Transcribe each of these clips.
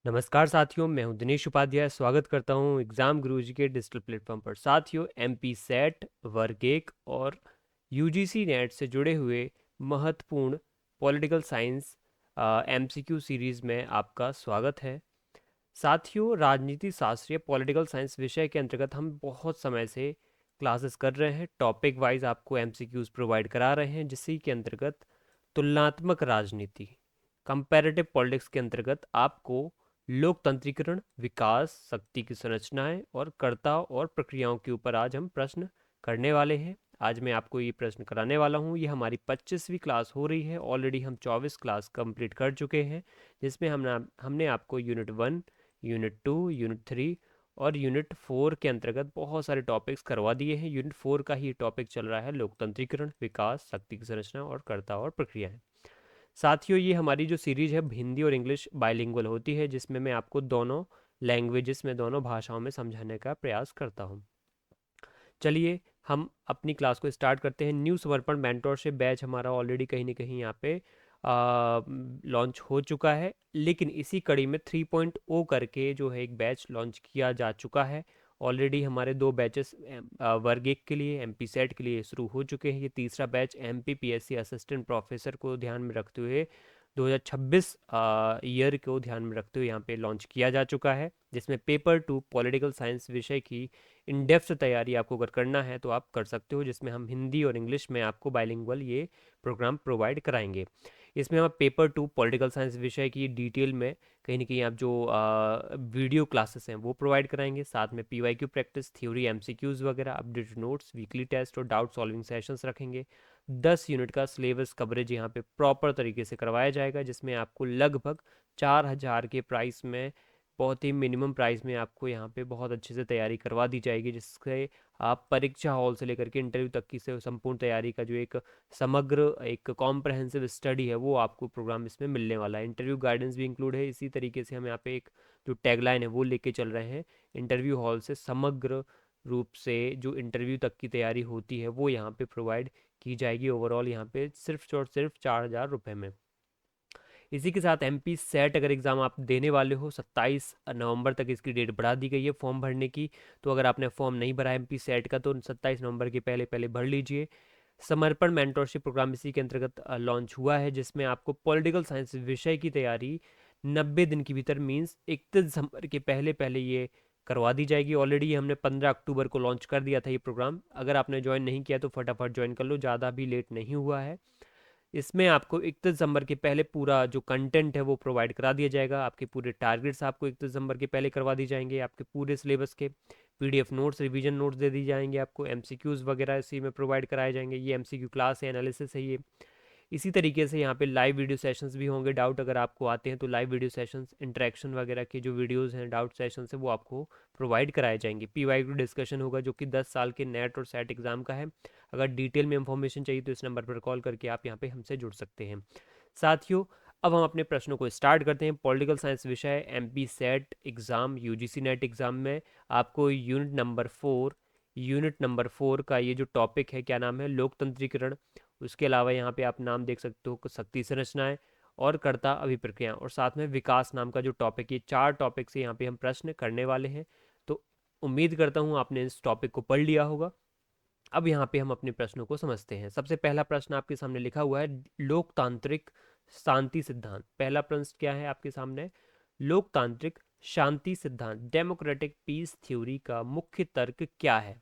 नमस्कार साथियों, मैं हूं दिनेश उपाध्याय। स्वागत करता हूं एग्ज़ाम गुरुजी के डिजिटल प्लेटफॉर्म पर। साथियों, एमपी सेट, वर्ग 1 और यूजीसी नेट से जुड़े हुए महत्वपूर्ण पॉलिटिकल साइंस एमसीक्यू सीरीज़ में आपका स्वागत है। साथियों, राजनीति शास्त्र या पॉलिटिकल साइंस विषय के अंतर्गत हम बहुत समय से क्लासेस कर रहे हैं। टॉपिक वाइज आपको एमसीक्यूज़ प्रोवाइड करा रहे हैं, जिसी के अंतर्गत तुलनात्मक राजनीति, कंपैरेटिव पॉलिटिक्स के अंतर्गत आपको लोकतंत्रीकरण, विकास, शक्ति की संरचनाएं और कर्ता और प्रक्रियाओं के ऊपर आज हम प्रश्न करने वाले हैं। आज मैं आपको ये प्रश्न कराने वाला हूँ। ये हमारी 25वीं क्लास हो रही है। ऑलरेडी हम 24 क्लास कंप्लीट कर चुके हैं, जिसमें हमने आपको यूनिट 1, यूनिट 2, यूनिट 3 और यूनिट 4 के अंतर्गत बहुत सारे टॉपिक्स करवा दिए हैं। यूनिट 4 का ही टॉपिक चल रहा है लोकतंत्रीकरण, विकास, शक्ति की संरचना और कर्ता और प्रक्रियाएं। साथियों, ये हमारी जो सीरीज है हिंदी और इंग्लिश बाइलिंगुअल होती है, जिसमें मैं आपको दोनों लैंग्वेजेस में, दोनों भाषाओं में समझाने का प्रयास करता हूँ। चलिए हम अपनी क्लास को स्टार्ट करते हैं। न्यू समर्पण मेंटोरशिप बैच हमारा ऑलरेडी कहीं ना कहीं यहाँ पे लॉन्च हो चुका है, लेकिन इसी कड़ी में 3.0 करके जो है एक बैच लॉन्च किया जा चुका है। ऑलरेडी हमारे 2 बैचेस वर्ग 1 के लिए, एमपी सेट के लिए शुरू हो चुके हैं। ये तीसरा batch MP PSC assistant professor को ध्यान में रखते हुए 2026 ईयर को ध्यान में रखते हुए यहाँ पे लॉन्च किया जा चुका है, जिसमें पेपर 2 पॉलिटिकल साइंस विषय की इन डेप्थ तैयारी आपको अगर करना है तो आप कर सकते हो, जिसमें हम हिंदी और इंग्लिश में आपको बाइलिंगुअल ये प्रोग्राम प्रोवाइड कराएंगे। इसमें हम पेपर 2 पॉलिटिकल साइंस विषय की डिटेल में कहीं ना कहीं आप जो वीडियो क्लासेस हैं वो प्रोवाइड कराएंगे। साथ में पीवाईक्यू प्रैक्टिस, थ्योरी, एमसीक्यूज़ वगैरह, अपडेटेड नोट्स, वीकली टेस्ट और डाउट सॉल्विंग सेशंस रखेंगे। 10 यूनिट का सिलेबस कवरेज यहाँ पे प्रॉपर तरीके से करवाया जाएगा, जिसमें आपको लगभग 4,000 के प्राइस में, बहुत ही मिनिमम प्राइस में आपको यहाँ पे बहुत अच्छे से तैयारी करवा दी जाएगी, जिससे आप परीक्षा हॉल से लेकर के इंटरव्यू तक की से संपूर्ण तैयारी का जो एक समग्र, एक कॉम्प्रहेंसिव स्टडी है, वो आपको प्रोग्राम इसमें मिलने वाला है। इंटरव्यू गाइडेंस भी इंक्लूड है। इसी तरीके से हम यहाँ पे एक जो टैगलाइन है वो लेके चल रहे हैं, इंटरव्यू हॉल से समग्र रूप से जो इंटरव्यू तक की तैयारी होती है वो यहाँ पे प्रोवाइड की जाएगी। ओवरऑल यहाँ पे सिर्फ और सिर्फ 4,000 रुपये में। इसी के साथ एमपी सेट अगर एग्ज़ाम आप देने वाले हो, 27 नवंबर तक इसकी डेट बढ़ा दी गई है फॉर्म भरने की। तो अगर आपने फॉर्म नहीं भरा एमपी सेट का तो 27 नवंबर के पहले पहले भर लीजिए। समर्पण मेंटोरशिप प्रोग्राम इसी के अंतर्गत लॉन्च हुआ है, जिसमें आपको पॉलिटिकल साइंस विषय की तैयारी 90 दिन के भीतर, मीन्स 31 दिसंबर के पहले पहले ये करवा दी जाएगी। ऑलरेडी हमने 15 अक्टूबर को लॉन्च कर दिया था ये प्रोग्राम। अगर आपने ज्वाइन नहीं किया तो फटाफट ज्वाइन कर लो, ज़्यादा भी लेट नहीं हुआ है। इसमें आपको 31 दिसंबर के पहले पूरा जो कंटेंट है वो प्रोवाइड करा दिया जाएगा। आपके पूरे टारगेट्स आपको 31 दिसंबर के पहले करवा दी जाएंगे। आपके पूरे सिलेबस के पीडीएफ नोट्स, रिवीजन नोट्स दे दी जाएंगे। आपको एमसीक्यूज़ वगैरह इसी में प्रोवाइड कराए जाएंगे। ये एमसीक्यू क्लास है, एनालिसिस है ये। इसी तरीके से यहाँ पे लाइव वीडियो सेशंस भी होंगे। डाउट अगर आपको आते हैं तो लाइव वीडियो सेशंस, इंटरेक्शन वगैरह के जो वीडियोस हैं, डाउट सेशंस है, वो आपको प्रोवाइड कराए जाएंगे। पीवाईक्यू डिस्कशन होगा, जो कि 10 साल के नेट और सेट एग्जाम का है। अगर डिटेल में इंफॉर्मेशन चाहिए तो इस नंबर पर कॉल करके आप यहाँ पे हमसे जुड़ सकते हैं। साथियों, अब हम अपने प्रश्नों को स्टार्ट करते हैं। पॉलिटिकल साइंस विषय MP set exam, UGC net exam में आपको यूनिट नंबर 4 का ये जो टॉपिक है, क्या नाम है, लोकतंत्रीकरण। उसके अलावा यहाँ पे आप नाम देख सकते हो, शक्ति संरचनाएं और कर्ता अभिप्रक्रिया, और साथ में विकास नाम का जो टॉपिक, ये 4 टॉपिक से यहाँ पे हम प्रश्न करने वाले हैं। तो उम्मीद करता हूँ आपने इस टॉपिक को पढ़ लिया होगा। अब यहाँ पे हम अपने प्रश्नों को समझते हैं। सबसे पहला प्रश्न आपके सामने लिखा हुआ है, लोकतांत्रिक शांति सिद्धांत। पहला प्रश्न क्या है आपके सामने? लोकतांत्रिक शांति सिद्धांत, डेमोक्रेटिक पीस थ्योरी का मुख्य तर्क क्या है?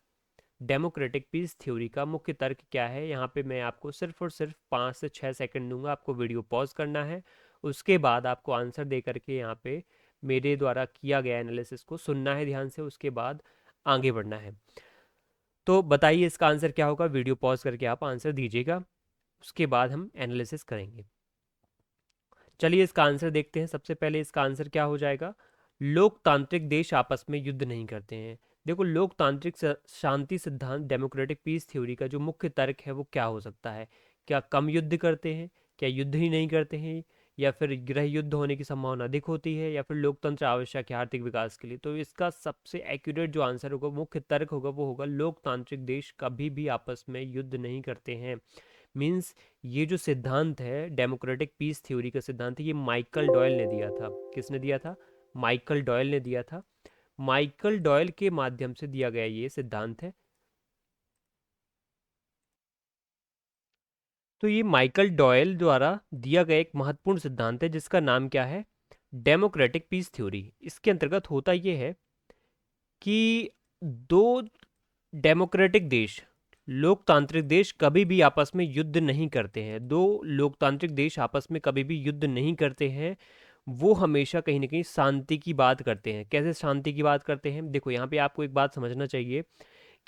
डेमोक्रेटिक पीस थ्योरी का मुख्य तर्क क्या है? यहाँ पे मैं आपको सिर्फ और सिर्फ 5 से 6 सेकंड दूंगा। आपको वीडियो पॉज करना है, उसके बाद आपको आंसर दे करके यहाँ पे मेरे द्वारा किया गया एनालिसिस को सुनना है ध्यान से, उसके बाद आगे बढ़ना है। तो बताइए इसका आंसर क्या होगा? वीडियो पॉज करके आप आंसर दीजिएगा, उसके बाद हम एनालिसिस करेंगे। चलिए इसका आंसर देखते हैं। सबसे पहले इसका आंसर क्या हो जाएगा? लोकतांत्रिक देश आपस में युद्ध नहीं करते हैं। देखो, लोकतांत्रिक शांति सिद्धांत, डेमोक्रेटिक पीस थ्योरी का जो मुख्य तर्क है वो क्या हो सकता है? क्या कम युद्ध करते हैं, क्या युद्ध ही नहीं करते हैं, या फिर गृह युद्ध होने की संभावना अधिक होती है, या फिर लोकतंत्र आवश्यक है आर्थिक विकास के लिए? तो इसका सबसे एक्यूरेट जो आंसर होगा, मुख्य तर्क होगा, वो होगा लोकतांत्रिक देश कभी भी आपस में युद्ध नहीं करते हैं। मीन्स ये जो सिद्धांत है, डेमोक्रेटिक पीस थ्योरी का सिद्धांत है, ये माइकल डॉयल ने दिया था। किसने दिया था? माइकल डॉयल ने दिया था। माइकल डॉयल के माध्यम से दिया गया ये सिद्धांत है। तो ये माइकल डॉयल द्वारा दिया गया एक महत्वपूर्ण सिद्धांत है जिसका नाम क्या है, डेमोक्रेटिक पीस थ्योरी। इसके अंतर्गत होता ये है कि दो डेमोक्रेटिक देश, लोकतांत्रिक देश कभी भी आपस में युद्ध नहीं करते हैं। दो लोकतांत्रिक देश आपस में कभी भी युद्ध नहीं करते हैं। वो हमेशा कहीं ना कहीं शांति की बात करते हैं। कैसे शांति की बात करते हैं, देखो यहाँ पे आपको एक बात समझना चाहिए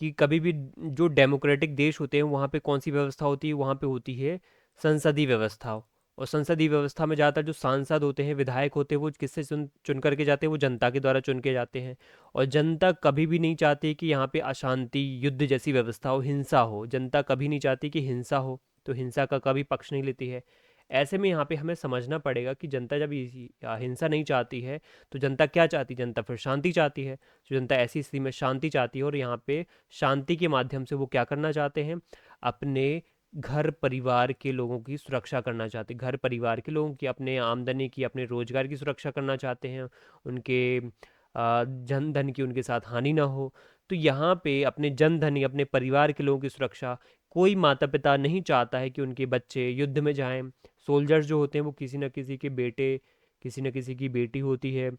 कि कभी भी जो डेमोक्रेटिक देश होते हैं वहाँ पे कौन सी व्यवस्था होती है, वहाँ पे होती है संसदीय व्यवस्था। और संसदीय व्यवस्था में ज़्यादातर जो सांसद होते हैं, विधायक होते हैं, वो किससे चुन चुन करके जाते हैं, वो जनता के द्वारा चुन के जाते हैं। और जनता कभी भी नहीं चाहती कि यहाँ पे अशांति, युद्ध जैसी व्यवस्था हो, हिंसा हो। जनता कभी नहीं चाहती कि हिंसा हो, तो हिंसा का कभी पक्ष नहीं लेती है। ऐसे में यहाँ पे हमें समझना पड़ेगा कि जनता जब हिंसा नहीं चाहती है तो जनता क्या चाहती है, जनता फिर शांति चाहती है। तो जनता ऐसी स्थिति में शांति चाहती है और यहाँ पे शांति के माध्यम से वो क्या करना चाहते हैं, अपने घर परिवार के लोगों की सुरक्षा करना चाहते हैं। घर परिवार के लोगों की, अपने आमदनी की, अपने रोजगार की सुरक्षा करना चाहते हैं। उनके जन धन की उनके साथ हानि ना हो। तो यहाँ पे अपने जन धन या अपने परिवार के लोगों की सुरक्षा, कोई माता पिता नहीं चाहता है कि उनके बच्चे युद्ध में जाएं। सोल्जर्स जो होते हैं वो किसी न किसी के बेटे, किसी न किसी की बेटी होती है,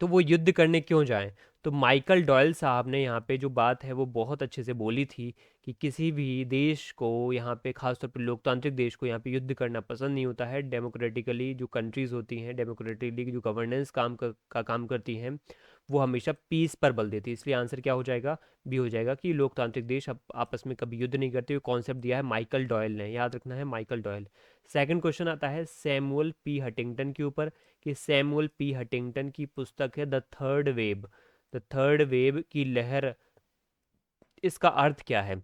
तो वो युद्ध करने क्यों जाएं। तो माइकल डॉयल साहब ने यहाँ पे जो बात है वो बहुत अच्छे से बोली थी कि किसी भी देश को यहाँ पे, खासतौर पे लोकतांत्रिक देश को, यहाँ पे युद्ध करना पसंद नहीं होता है। डेमोक्रेटिकली जो कंट्रीज़ होती हैं, डेमोक्रेटिकली जो गवर्नेंस का काम करती हैं, वो हमेशा पीस पर बल देती है। इसलिए आंसर क्या हो जाएगा, बी हो जाएगा कि लोकतांत्रिक देश आपस में कभी युद्ध नहीं करते। कॉन्सेप्ट दिया है माइकल डॉयल ने, याद रखना है, माइकल डॉयल। सेकंड क्वेश्चन आता है सैमुअल पी हटिंगटन के ऊपर, कि सैमुअल पी हटिंगटन की पुस्तक है the third wave. The third wave की लहर, इसका अर्थ क्या है,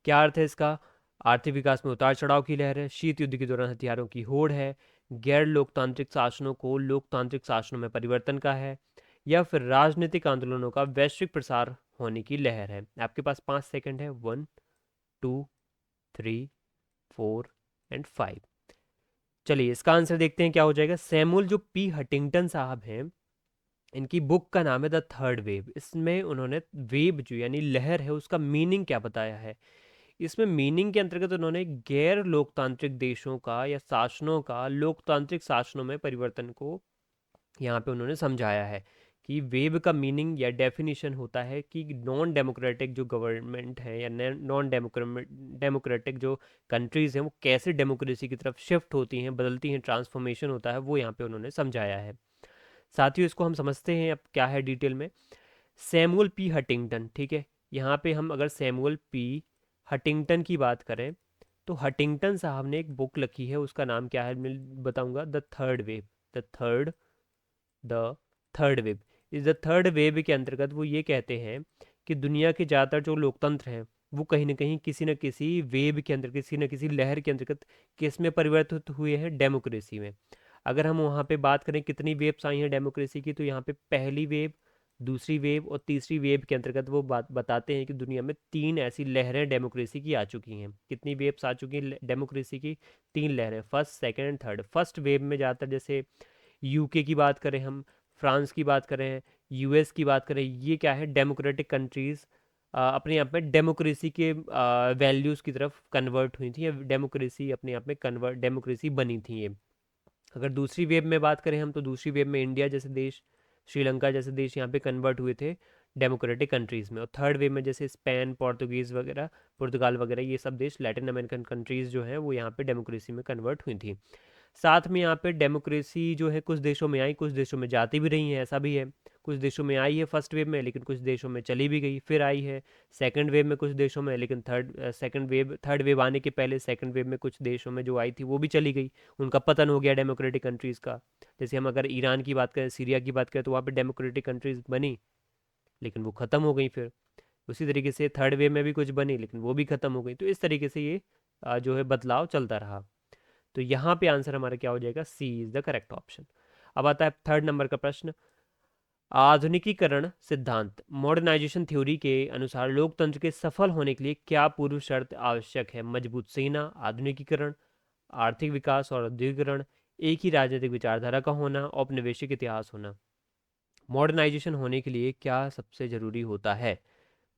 क्या अर्थ है इसका। आर्थिक विकास में उतार चढ़ाव की लहर है, शीत युद्ध के दौरान हथियारों की होड़ है, गैर लोकतांत्रिक शासनों को लोकतांत्रिक शासनों में परिवर्तन का है, या फिर राजनीतिक आंदोलनों का वैश्विक प्रसार होने की लहर है। आपके पास 5 सेकंड है, 1, 2, 3, 4 एंड 5। चलिए इसका आंसर देखते हैं क्या हो जाएगा। सैमुअल जो पी हटिंगटन साहब हैं, इनकी बुक का नाम है द थर्ड वेव। इसमें उन्होंने वेव जो यानी लहर है उसका मीनिंग क्या बताया है। इसमें मीनिंग के अंतर्गत उन्होंने गैर लोकतांत्रिक देशों का या शासनों का लोकतांत्रिक शासनों में परिवर्तन को यहाँ पे उन्होंने समझाया है। कि वेव का मीनिंग या डेफिनेशन होता है कि नॉन डेमोक्रेटिक जो गवर्नमेंट है या नॉन डेमोक्रेटिक जो कंट्रीज़ हैं वो कैसे डेमोक्रेसी की तरफ शिफ्ट होती हैं, बदलती हैं, ट्रांसफॉर्मेशन होता है, वो यहाँ पे उन्होंने समझाया है। साथियों इसको हम समझते हैं अब क्या है डिटेल में। सैमुअल पी हटिंगटन, ठीक है, यहाँ पे हम अगर सैमुअल पी हटिंगटन की बात करें तो हटिंगटन साहब ने एक बुक लिखी है, उसका नाम क्या है मैं बताऊंगा, the third wave. The third wave इस द थर्ड वेव के अंतर्गत वो ये कहते हैं कि दुनिया के ज़्यादातर जो लोकतंत्र हैं वो कहीं ना कहीं किसी न किसी वेव के अंदर, किसी न किसी लहर के अंतर्गत किस में परिवर्तित हुए हैं, डेमोक्रेसी में। अगर हम वहाँ पे बात करें कितनी वेव्स आई हैं डेमोक्रेसी की, तो यहाँ पे पहली वेव, दूसरी वेव और तीसरी वेव के अंतर्गत वो बात बताते हैं कि दुनिया में 3 ऐसी लहरें डेमोक्रेसी की आ चुकी हैं। कितनी वेव्स आ चुकी हैं डेमोक्रेसी की, 3 लहरें, first, second and third. First wave में ज़्यादातर जैसे यूके की बात करें, हम फ्रांस की बात करें, यूएस की बात करें, ये क्या है, डेमोक्रेटिक कंट्रीज़ अपने आप में डेमोक्रेसी के वैल्यूज़ की तरफ कन्वर्ट हुई थी, या डेमोक्रेसी अपने आप में कन्वर्ट, डेमोक्रेसी बनी थी ये। अगर दूसरी वेव में बात करें हम, तो दूसरी वेव में इंडिया जैसे देश, श्रीलंका जैसे देश यहाँ पे कन्वर्ट हुए थे डेमोक्रेटिक कंट्रीज़ में। और थर्ड वेव में जैसे स्पेन, पोर्तुगीज़ वगैरह, पुर्तगाल वगैरह, ये सब देश लैटिन अमेरिकन कंट्रीज़ जो हैं वो यहाँ पे डेमोक्रेसी में कन्वर्ट हुई थी। साथ में यहाँ पे डेमोक्रेसी जो है कुछ देशों में आई, कुछ देशों में जाती भी रही है, ऐसा भी है। कुछ देशों में आई है फर्स्ट वेव में, लेकिन कुछ देशों में चली भी गई, फिर आई है सेकंड वेव में कुछ देशों में, लेकिन थर्ड वेव आने के पहले सेकंड वेव में कुछ देशों में जो आई थी वो भी चली गई, उनका पतन हो गया डेमोक्रेटिक कंट्रीज़ का। जैसे हम अगर ईरान की बात करें, सीरिया की बात करें, तो वहाँ पर डेमोक्रेटिक कंट्रीज़ बनी लेकिन वो ख़त्म हो गई फिर। उसी तरीके से थर्ड वेव में भी कुछ बनी लेकिन वो भी ख़त्म हो गई। तो इस तरीके से ये जो है बदलाव चलता रहा। तो यहाँ पे आंसर हमारा क्या हो जाएगा, C is the correct option. अब आता है थर्ड नंबर का प्रश्न। आधुनिकीकरण सिद्धांत, मॉडर्नाइजेशन थ्योरी के अनुसार लोकतंत्र के सफल होने के लिए क्या पूर्व शर्त आवश्यक है। मजबूत सेना, आधुनिकीकरण, आर्थिक विकास और औद्योगिकरण, एक ही राजनीतिक विचारधारा का होना, औपनिवेशिक इतिहास होना। मॉडर्नाइजेशन होने के लिए क्या सबसे ज़रूरी होता है?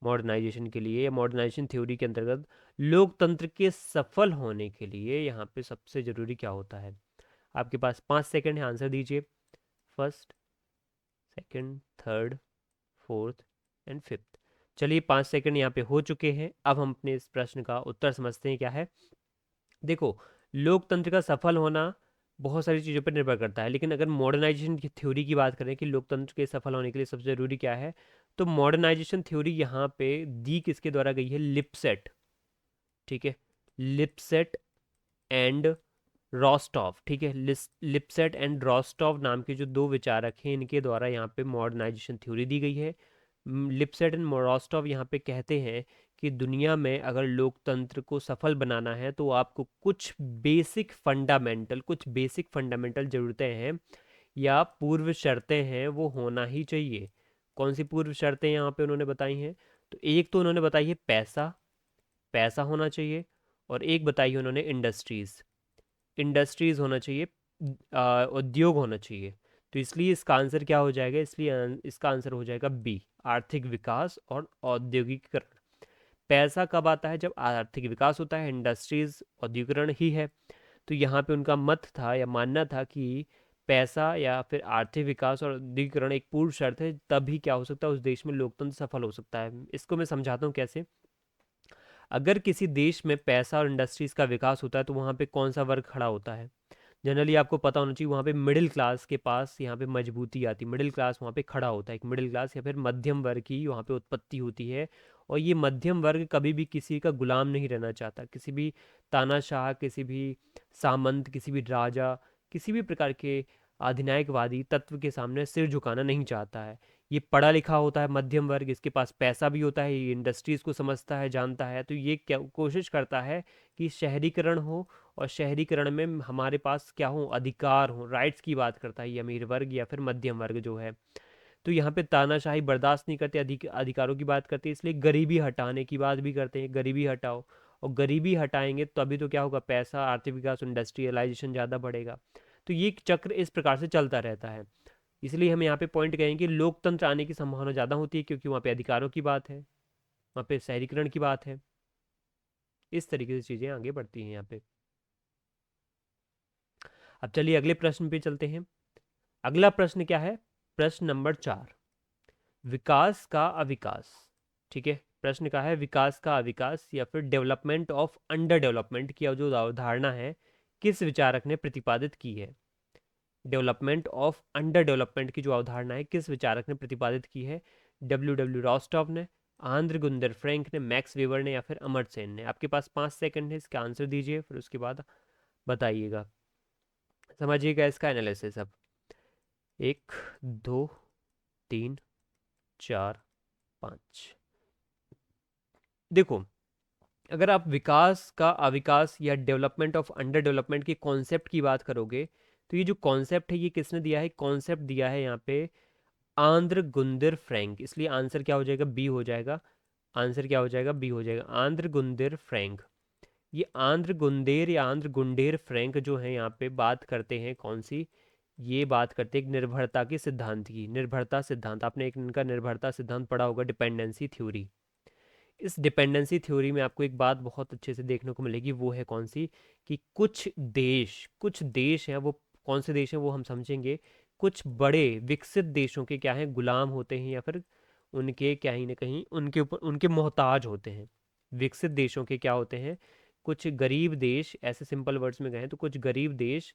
मॉडर्नाइजेशन के लिए या मॉडर्नाइजेशन थ्योरी के अंतर्गत लोकतंत्र के सफल होने के लिए यहाँ पे सबसे ज़रूरी क्या होता है? आपके पास 5 सेकंड है, आंसर दीजिए। First, second, third, fourth and fifth. चलिए 5 सेकंड यहाँ पे हो चुके हैं। अब हम अपने इस प्रश्न का उत्तर समझते हैं क्या है। देखो, लोकतंत्र का सफल होना बहुत सारी चीज़ों पर निर्भर करता है, लेकिन अगर मॉडर्नाइजेशन की थ्योरी की बात करें कि लोकतंत्र के सफल होने के लिए सबसे ज़रूरी क्या है, तो मॉडर्नाइजेशन थ्योरी यहाँ पे दी किसके द्वारा गई है? लिपसेट। ठीक है, लिपसेट एंड रॉस्टॉव। ठीक है, लिपसेट एंड रॉस्टॉव नाम के जो दो विचारक हैं, इनके द्वारा यहाँ पे मॉडर्नाइजेशन थ्योरी दी गई है। लिपसेट एंड रॉस्टॉव यहाँ पे कहते हैं कि दुनिया में अगर लोकतंत्र को सफल बनाना है तो आपको कुछ बेसिक फंडामेंटल ज़रूरतें हैं या पूर्व शर्तें हैं, वो होना ही चाहिए। कौन सी पूर्व शर्तें यहाँ पे उन्होंने बताई हैं? तो एक तो उन्होंने बताई है पैसा, पैसा होना चाहिए। और एक बताई है उन्होंने इंडस्ट्रीज़, इंडस्ट्रीज़ होना चाहिए, उद्योग होना चाहिए। तो इसलिए इसका आंसर क्या हो जाएगा? इसलिए इसका आंसर हो जाएगा बी, आर्थिक विकास और औद्योगिकरण। पैसा कब आता है? जब आर्थिक विकास होता है, इंडस्ट्रीज़ औद्योगिकरण ही है। तो यहाँ पे उनका मत था या मानना था कि पैसा या फिर आर्थिक विकास और औद्योगिकरण एक पूर्व शर्त है, तभी क्या हो सकता है, उस देश में लोकतंत्र सफल हो सकता है। इसको मैं समझाता हूँ कैसे। अगर किसी देश में पैसा और इंडस्ट्रीज़ का विकास होता है तो वहाँ पे कौन सा वर्ग खड़ा होता है? जनरली आपको पता होना चाहिए, वहाँ पे मिडिल क्लास के पास यहाँ पे मजबूती आती है, मिडिल क्लास वहाँ पे खड़ा होता है। एक मिडिल क्लास या फिर मध्यम वर्ग की वहाँ पे उत्पत्ति होती है। और ये मध्यम वर्ग कभी भी किसी का गुलाम नहीं रहना चाहता, किसी भी तानाशाह, किसी भी सामंत, किसी भी राजा, किसी भी प्रकार के अधिनायकवादी तत्व के सामने सिर झुकाना नहीं चाहता है। ये पढ़ा लिखा होता है मध्यम वर्ग, इसके पास पैसा भी होता है, ये इंडस्ट्रीज़ को समझता है, जानता है। तो ये क्या कोशिश करता है कि शहरीकरण हो, और शहरीकरण में हमारे पास क्या हो? अधिकार हो, राइट्स की बात करता है ये अमीर वर्ग या फिर मध्यम वर्ग जो है। तो यहाँ पे तानाशाही बर्दाश्त नहीं करते, अधिकारों की बात करते हैं, इसलिए गरीबी हटाने की बात भी करते हैं, गरीबी हटाओ। और गरीबी हटाएंगे तो अभी तो क्या होगा? पैसा, आर्थिक विकास, इंडस्ट्रियलाइजेशन ज़्यादा बढ़ेगा। तो ये एक चक्र इस प्रकार से चलता रहता है। इसलिए हम यहाँ पे पॉइंट कहें कि लोकतंत्र आने की संभावना ज़्यादा होती है, क्योंकि वहाँ पे अधिकारों की बात है, वहाँ पे शहरीकरण की बात है। इस तरीके से चीज़ें आगे बढ़ती हैं यहाँ पे। अब चलिए अगले प्रश्न पे चलते हैं। अगला प्रश्न क्या है? प्रश्न नंबर 4, विकास का अविकास। ठीक है, प्रश्न का है विकास का अविकास या फिर डेवलपमेंट ऑफ अंडर डेवलपमेंट की जो अवधारणा है, किस विचारक ने प्रतिपादित की है? डेवलपमेंट ऑफ अंडर डेवलपमेंट की जो अवधारणा है, किस विचारक ने प्रतिपादित की है? डब्ल्यू डब्ल्यू रॉस्टॉव ने, आंद्र गुंदर फ्रैंक ने, मैक्स वेबर ने, या फिर अमर्त्य सेन ने? आपके पास 5 सेकंड है, इसका आंसर दीजिए, फिर उसके बाद बताइएगा। समझिएगा इसका एनालिसिस अब। 1, 2, 3, 4, 5। देखो, अगर आप विकास का अविकास या डेवलपमेंट ऑफ अंडर डेवलपमेंट के कॉन्सेप्ट की बात करोगे, तो ये जो कॉन्सेप्ट है ये किसने दिया है? कॉन्सेप्ट दिया है यहाँ पे आंद्र गुंदर फ्रैंक। इसलिए आंसर क्या हो जाएगा? बी हो जाएगा। आंसर क्या हो जाएगा? बी हो जाएगा, आंद्र गुंदेर फ्रैंक। ये आंद्र गुंदेर या आंद्र गुंडेर फ्रैंक जो है यहाँ पे बात करते हैं कौन सी? ये बात करते हैं एक निर्भरता के सिद्धांत की। निर्भरता सिद्धांत, आपने एक इनका निर्भरता सिद्धांत पढ़ा होगा, डिपेंडेंसी थ्योरी। इस डिपेंडेंसी थ्योरी में आपको एक बात बहुत अच्छे से देखने को मिलेगी, वो है कौन सी? कि कुछ देश हैं, वो कौन से देश हैं वो हम समझेंगे। कुछ बड़े विकसित देशों के क्या हैं? गुलाम होते हैं, या फिर उनके क्या ही ना कहीं उनके ऊपर उनके मोहताज होते हैं। विकसित देशों के क्या होते हैं? कुछ गरीब देश, ऐसे सिंपल वर्ड्स में कहें तो कुछ गरीब देश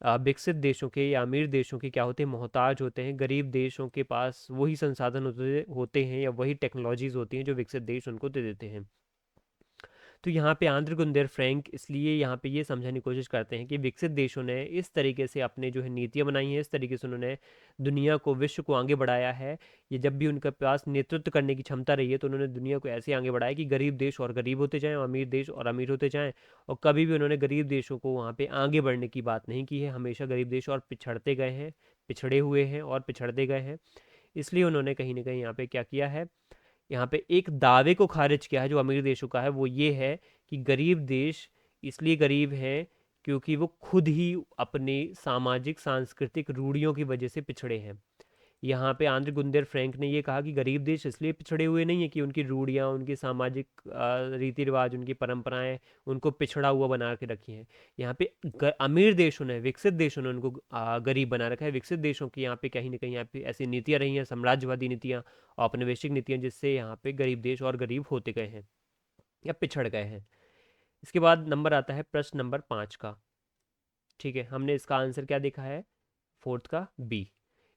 विकसित देशों के या अमीर देशों के क्या होते हैं? मोहताज होते हैं। गरीब देशों के पास वही संसाधन होते हैं या वही टेक्नोलॉजीज होती हैं जो विकसित देश उनको दे देते हैं। तो यहाँ पे आंद्र गुंदेर फ्रैंक इसलिए यहाँ पे ये समझाने की कोशिश करते हैं कि विकसित देशों ने इस तरीके से अपने जो है नीतियाँ बनाई हैं, इस तरीके से उन्होंने दुनिया को, विश्व को आगे बढ़ाया है। ये जब भी उनके पास नेतृत्व करने की क्षमता रही है तो उन्होंने दुनिया को ऐसे आगे बढ़ाया कि गरीब देश और गरीब होते जाएँ और अमीर देश और अमीर होते जाएँ। और कभी भी उन्होंने गरीब देशों को वहाँ पर आगे बढ़ने की बात नहीं की है। हमेशा गरीब देश और पिछड़ते गए हैं, पिछड़े हुए हैं और पिछड़ते गए हैं। इसलिए उन्होंने कहीं ना कहीं यहाँ पे क्या किया है? यहाँ पे एक दावे को खारिज किया है जो अमीर देशों का है, वो ये है कि गरीब देश इसलिए गरीब हैं क्योंकि वो खुद ही अपने सामाजिक सांस्कृतिक रूढ़ियों की वजह से पिछड़े हैं। यहाँ पे आंद्रे गुंदेर फ्रैंक ने ये कहा कि गरीब देश इसलिए पिछड़े हुए नहीं है कि उनकी रूढ़ियाँ, उनकी सामाजिक रीति रिवाज, उनकी परंपराएं उनको पिछड़ा हुआ बना के रखी हैं। यहाँ पे अमीर देशों ने, विकसित देशों ने उनको गरीब बना रखा है। विकसित देशों की यहाँ पे कहीं ना कहीं यहाँ पे ऐसी नीतियाँ रही हैं, साम्राज्यवादी नीतियाँ, औपनिवेशिक नीतियाँ, जिससे यहाँ पे गरीब देश और गरीब होते गए हैं या पिछड़ गए हैं। इसके बाद नंबर आता है प्रश्न नंबर 5 का। ठीक है, हमने इसका आंसर क्या देखा है, फोर्थ का बी।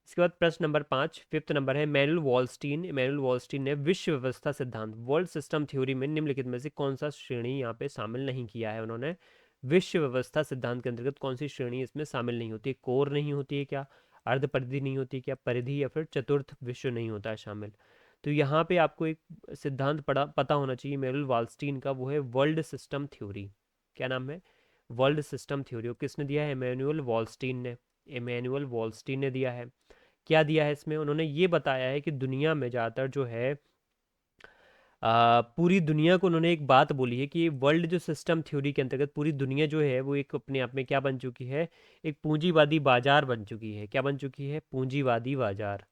इसके बाद प्रश्न नंबर 5, फिफ्थ नंबर है, मैनुअल वॉलस्टीन ने विश्व व्यवस्था सिद्धांत, वर्ल्ड सिस्टम थ्योरी में निम्नलिखित में से कौन सा श्रेणी यहाँ पे शामिल नहीं किया है उन्होंने। विश्व व्यवस्था सिद्धांत के अंतर्गत कौन सी श्रेणी इसमें शामिल नहीं होती है? कोर नहीं होती है क्या, अर्ध परिधि नहीं होती क्या, परिधि, या फिर चतुर्थ विश्व नहीं होता है शामिल? तो यहाँ पे आपको एक सिद्धांत पता होना चाहिए मैनुअल वॉलस्टीन का, वो है वर्ल्ड सिस्टम थ्योरी। क्या नाम है? World system theory. और किसने दिया है? इमैनुअल वॉलस्टीन ने दिया है। क्या दिया है इसमें? उन्होंने ये बताया है कि दुनिया में ज़्यादातर जो है पूरी दुनिया को उन्होंने एक बात बोली है कि वर्ल्ड जो सिस्टम थ्योरी के अंतर्गत पूरी दुनिया जो है वो एक अपने आप में क्या बन चुकी है, एक पूंजीवादी बाजार बन चुकी है। क्या बन चुकी है? पूंजीवादी बाजार।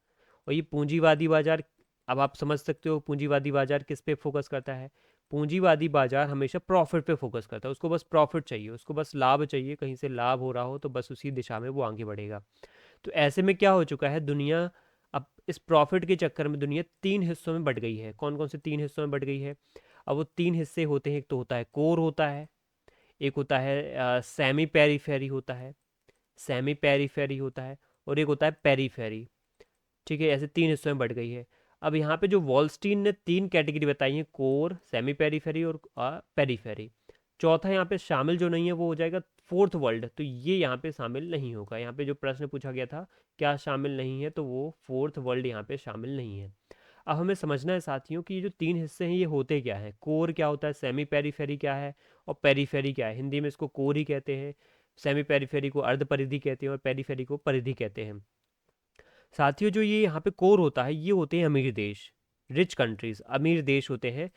और ये पूंजीवादी बाजार, अब आप समझ सकते हो पूंजीवादी बाजार किस पे फोकस करता है। पूंजीवादी बाजार हमेशा प्रॉफिट पे फोकस करता है, उसको बस प्रॉफिट चाहिए, उसको बस लाभ चाहिए, कहीं से लाभ हो रहा हो तो बस उसी दिशा में वो आगे बढ़ेगा। तो ऐसे में क्या हो चुका है, दुनिया अब इस प्रॉफिट के चक्कर में दुनिया 3 हिस्सों में बट गई है। कौन कौन से 3 हिस्सों में बट गई है? अब वो 3 हिस्से होते हैं, एक तो होता है कोर होता है, एक होता है सेमी पेरीफेरी होता है, सेमी पेरीफेरी होता है, और एक होता है पेरीफेरी। ठीक है, ऐसे 3 हिस्सों में बट गई है। अब यहाँ पे जो वॉलस्टीन ने 3 कैटेगरी बताई है, कोर, सेमी पेरीफेरी और पेरीफेरी। चौथा यहाँ पे शामिल जो नहीं है वो हो जाएगा फोर्थ वर्ल्ड, तो ये यहाँ पे शामिल नहीं होगा। यहाँ पे जो प्रश्न पूछा गया था क्या शामिल नहीं है, तो वो फोर्थ वर्ल्ड यहाँ पे शामिल नहीं है। अब हमें समझना है साथियों कि ये जो 3 हिस्से हैं ये होते क्या है। कोर क्या होता है, सेमी पेरीफेरी क्या है, और पेरीफेरी क्या है। हिंदी में इसको कोर ही कहते हैं, सेमी पेरीफेरी को अर्ध परिधि कहते हैं, और पेरीफेरी को परिधि कहते हैं। साथियों जो ये यहाँ पे कोर होता है, ये होते हैं अमीर देश, रिच कंट्रीज, अमीर देश होते हैं।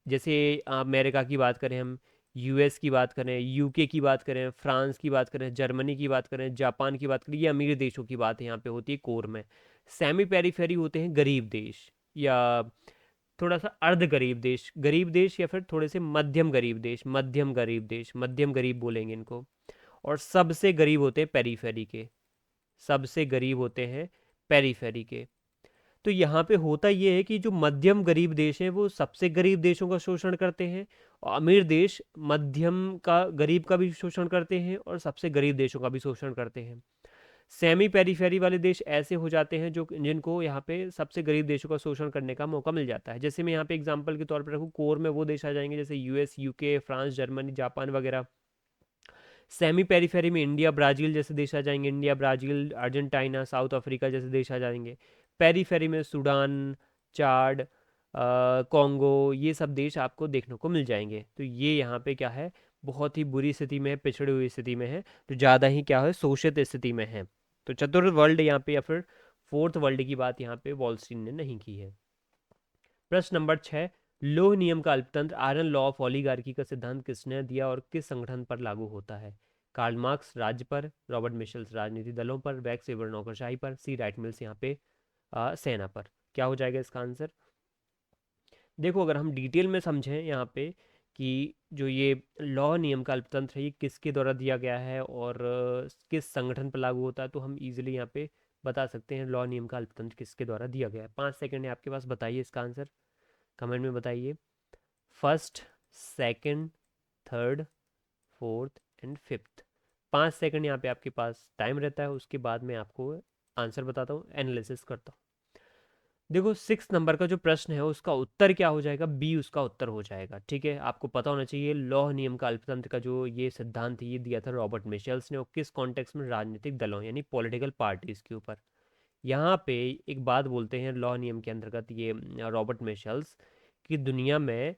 जैसे अमेरिका की बात करें हम, यूएस की बात करें, यूके की बात करें, फ्रांस की बात करें, जर्मनी की बात करें, जापान की बात करें, ये अमीर देशों की बात यहाँ पे होती है कोर में। सेमी पेरीफेरी होते हैं गरीब देश, या थोड़ा सा अर्ध गरीब देश, या फिर थोड़े से मध्यम गरीब देश, मध्यम गरीब बोलेंगे इनको। और सबसे गरीब होते हैं पेरीफेरी के, सबसे गरीब होते हैं पेरीफेरी के। तो यहाँ पे होता ये है कि जो मध्यम गरीब देश हैं वो सबसे गरीब देशों का शोषण करते हैं, और अमीर देश मध्यम का गरीब का भी शोषण करते हैं और सबसे गरीब देशों का भी शोषण करते हैं। सेमी पेरीफेरी वाले देश ऐसे हो जाते हैं जो जिनको यहाँ पे सबसे गरीब देशों का शोषण करने का मौका मिल जाता है। जैसे मैं यहाँ पे एग्जांपल के तौर पर रखूँ, कोर में वो देश आ जाएंगे जैसे US, UK, France, Germany, Japan वगैरह। सेमी पेरीफेरी में इंडिया, ब्राज़ील जैसे देश आ जाएंगे, India, Brazil, Argentina, south Africa जैसे देश आ जाएंगे। पेरीफेरी में सूडान, चाड, कॉन्गो, ये सब देश आपको देखने को मिल जाएंगे। तो ये यहाँ पे क्या है, बहुत ही बुरी स्थिति में है, पिछड़ी हुई स्थिति में है, तो ज़्यादा ही क्या है, शोषित स्थिति में है। तो चतुर्थ वर्ल्ड यहाँ पे या फिर फोर्थ वर्ल्ड की बात यहाँ पे वॉलस्टीन ने नहीं की है। प्रश्न नंबर 6, लोह नियम का अल्पतंत्र, आयरन लॉ ऑफ ओलिगार्की का सिद्धांत किसने दिया और किस संगठन पर लागू होता है? कार्ल मार्क्स राज्य पर, रॉबर्ट मिशेल्स राजनीतिक दलों पर, वैक्स वेबर नौकरशाही पर, सी राइट मिल्स यहाँ पे सेना पर। क्या हो जाएगा इसका आंसर? देखो अगर हम डिटेल में समझें यहाँ पे कि जो ये लॉ नियम का अल्पतंत्र है ये किसके द्वारा दिया गया है और किस संगठन पर लागू होता है, तो हम इजीली यहाँ पे बता सकते हैं लॉ नियम का अल्पतंत्र किसके द्वारा दिया गया है। 5 सेकंड है आपके पास, बताइए इसका आंसर, कमेंट में बताइए। First, second, third, fourth and fifth. 5 second यहाँ पे आपके पास टाइम रहता है, उसके बाद मैं आपको आंसर बताता हूँ, एनालिसिस करता हूँ। देखो 6 नंबर का जो प्रश्न है उसका उत्तर क्या हो जाएगा, बी उसका उत्तर हो जाएगा। ठीक है, आपको पता होना चाहिए लौह नियम का अल्पतंत्र का जो ये सिद्धांत है ये दिया था रॉबर्ट मिशेल्स ने, और किस कॉन्टेक्स्ट में, राजनीतिक दलों यानी पॉलिटिकल पार्टीज के ऊपर। यहाँ पे एक बात बोलते हैं लॉ नियम के अंतर्गत ये रॉबर्ट मिशेल्स, कि दुनिया में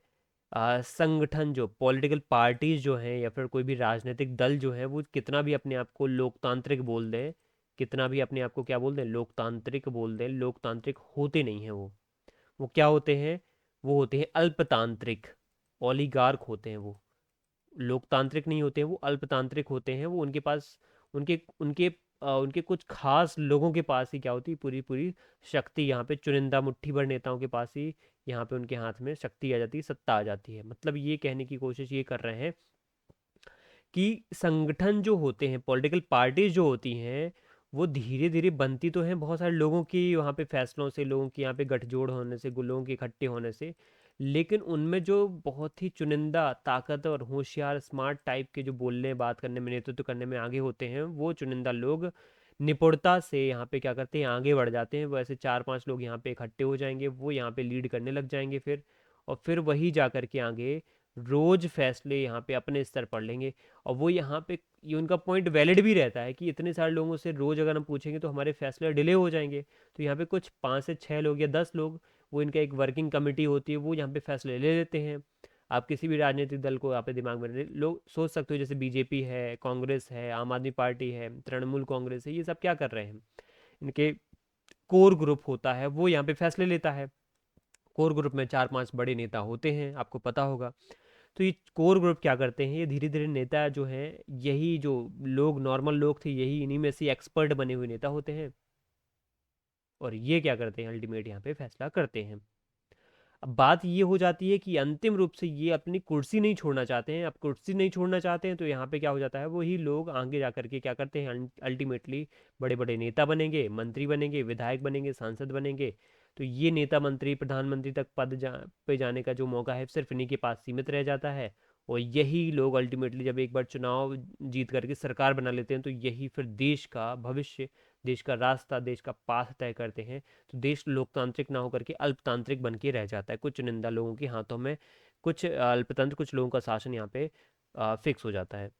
संगठन जो पॉलिटिकल पार्टीज जो हैं या फिर कोई भी राजनीतिक दल जो है वो कितना भी अपने आप को लोकतांत्रिक बोल दें, कितना भी अपने आप को क्या बोल दें, लोकतांत्रिक बोल दें, लोकतांत्रिक होते नहीं हैं वो क्या होते हैं, वो होते हैं अल्पतांत्रिक, ओलिगार्क होते हैं वो। लोकतांत्रिक नहीं होते हैं, वो अल्पतांत्रिक होते हैं। वो उनके पास उनके उनके उनके कुछ खास लोगों के पास ही क्या होती है, पूरी पूरी शक्ति, यहाँ पे चुनिंदा मुट्ठी भर नेताओं के पास ही यहाँ पे उनके हाथ में शक्ति आ जाती है, सत्ता आ जाती है। मतलब ये कहने की कोशिश ये कर रहे हैं कि संगठन जो होते हैं, पॉलिटिकल पार्टीज जो होती हैं, वो धीरे धीरे बनती तो हैं बहुत सारे लोगों की वहाँ पे फैसलों से, लोगों की यहाँ पे गठजोड़ होने से, लोगों के इकट्ठे होने से, लेकिन उनमें जो बहुत ही चुनिंदा ताकतवर होशियार स्मार्ट टाइप के जो बोलने बात करने में नेतृत्व करने में आगे होते हैं, वो चुनिंदा लोग निपुणता से यहाँ पे क्या करते हैं, आगे बढ़ जाते हैं। वो ऐसे 4-5 लोग यहाँ पे इकट्ठे हो जाएंगे, वो यहाँ पे लीड करने लग जाएंगे फिर, और फिर वही जा कर के आगे रोज फैसले यहाँ पे अपने स्तर पर लेंगे। और वो यहाँ पे ये उनका पॉइंट वैलिड भी रहता है कि इतने सारे लोगों से रोज़ अगर हम पूछेंगे तो हमारे फैसले डिले हो जाएंगे। तो यहाँ पे कुछ 5 से 6 लोग या 10 लोग, वो इनका एक वर्किंग कमेटी होती है, वो यहाँ पे फैसले ले लेते हैं। आप किसी भी राजनीतिक दल को यहाँ पे दिमाग में लोग सोच सकते हो, जैसे बीजेपी है, कांग्रेस है, आम आदमी पार्टी है, तृणमूल कांग्रेस है, ये सब क्या कर रहे हैं, इनके कोर ग्रुप होता है, वो यहाँ पे फैसले लेता है। कोर ग्रुप में 4-5 बड़े नेता होते हैं, आपको पता होगा। तो ये कोर ग्रुप क्या करते हैं, ये धीरे धीरे नेता जो हैं, यही जो लोग नॉर्मल लोग थे, यही इन्हीं में से एक्सपर्ट बने हुए नेता होते हैं, और ये क्या करते हैं, अल्टीमेट यहाँ पे फैसला करते हैं। अब बात ये हो जाती है कि अंतिम रूप से ये अपनी कुर्सी नहीं छोड़ना चाहते हैं। अब कुर्सी नहीं छोड़ना चाहते हैं तो यहाँ पे क्या हो जाता है, वही लोग आगे जा करके क्या करते हैं, अल्टीमेटली बड़े बड़े नेता बनेंगे, मंत्री बनेंगे, विधायक बनेंगे, सांसद बनेंगे। तो ये नेता मंत्री प्रधानमंत्री तक पे जाने का जो मौका है, सिर्फ इन्हीं के पास सीमित रह जाता है। और यही लोग अल्टीमेटली जब एक बार चुनाव जीत करके सरकार बना लेते हैं, तो यही फिर देश का भविष्य, देश का रास्ता, देश का पाथ तय करते हैं। तो देश लोकतांत्रिक ना होकर के अल्पतांत्रिक बन के रह जाता है, कुछ चुनिंदा लोगों के हाथों में, कुछ अल्पतंत्र, कुछ लोगों का शासन यहाँ पे फिक्स हो जाता है।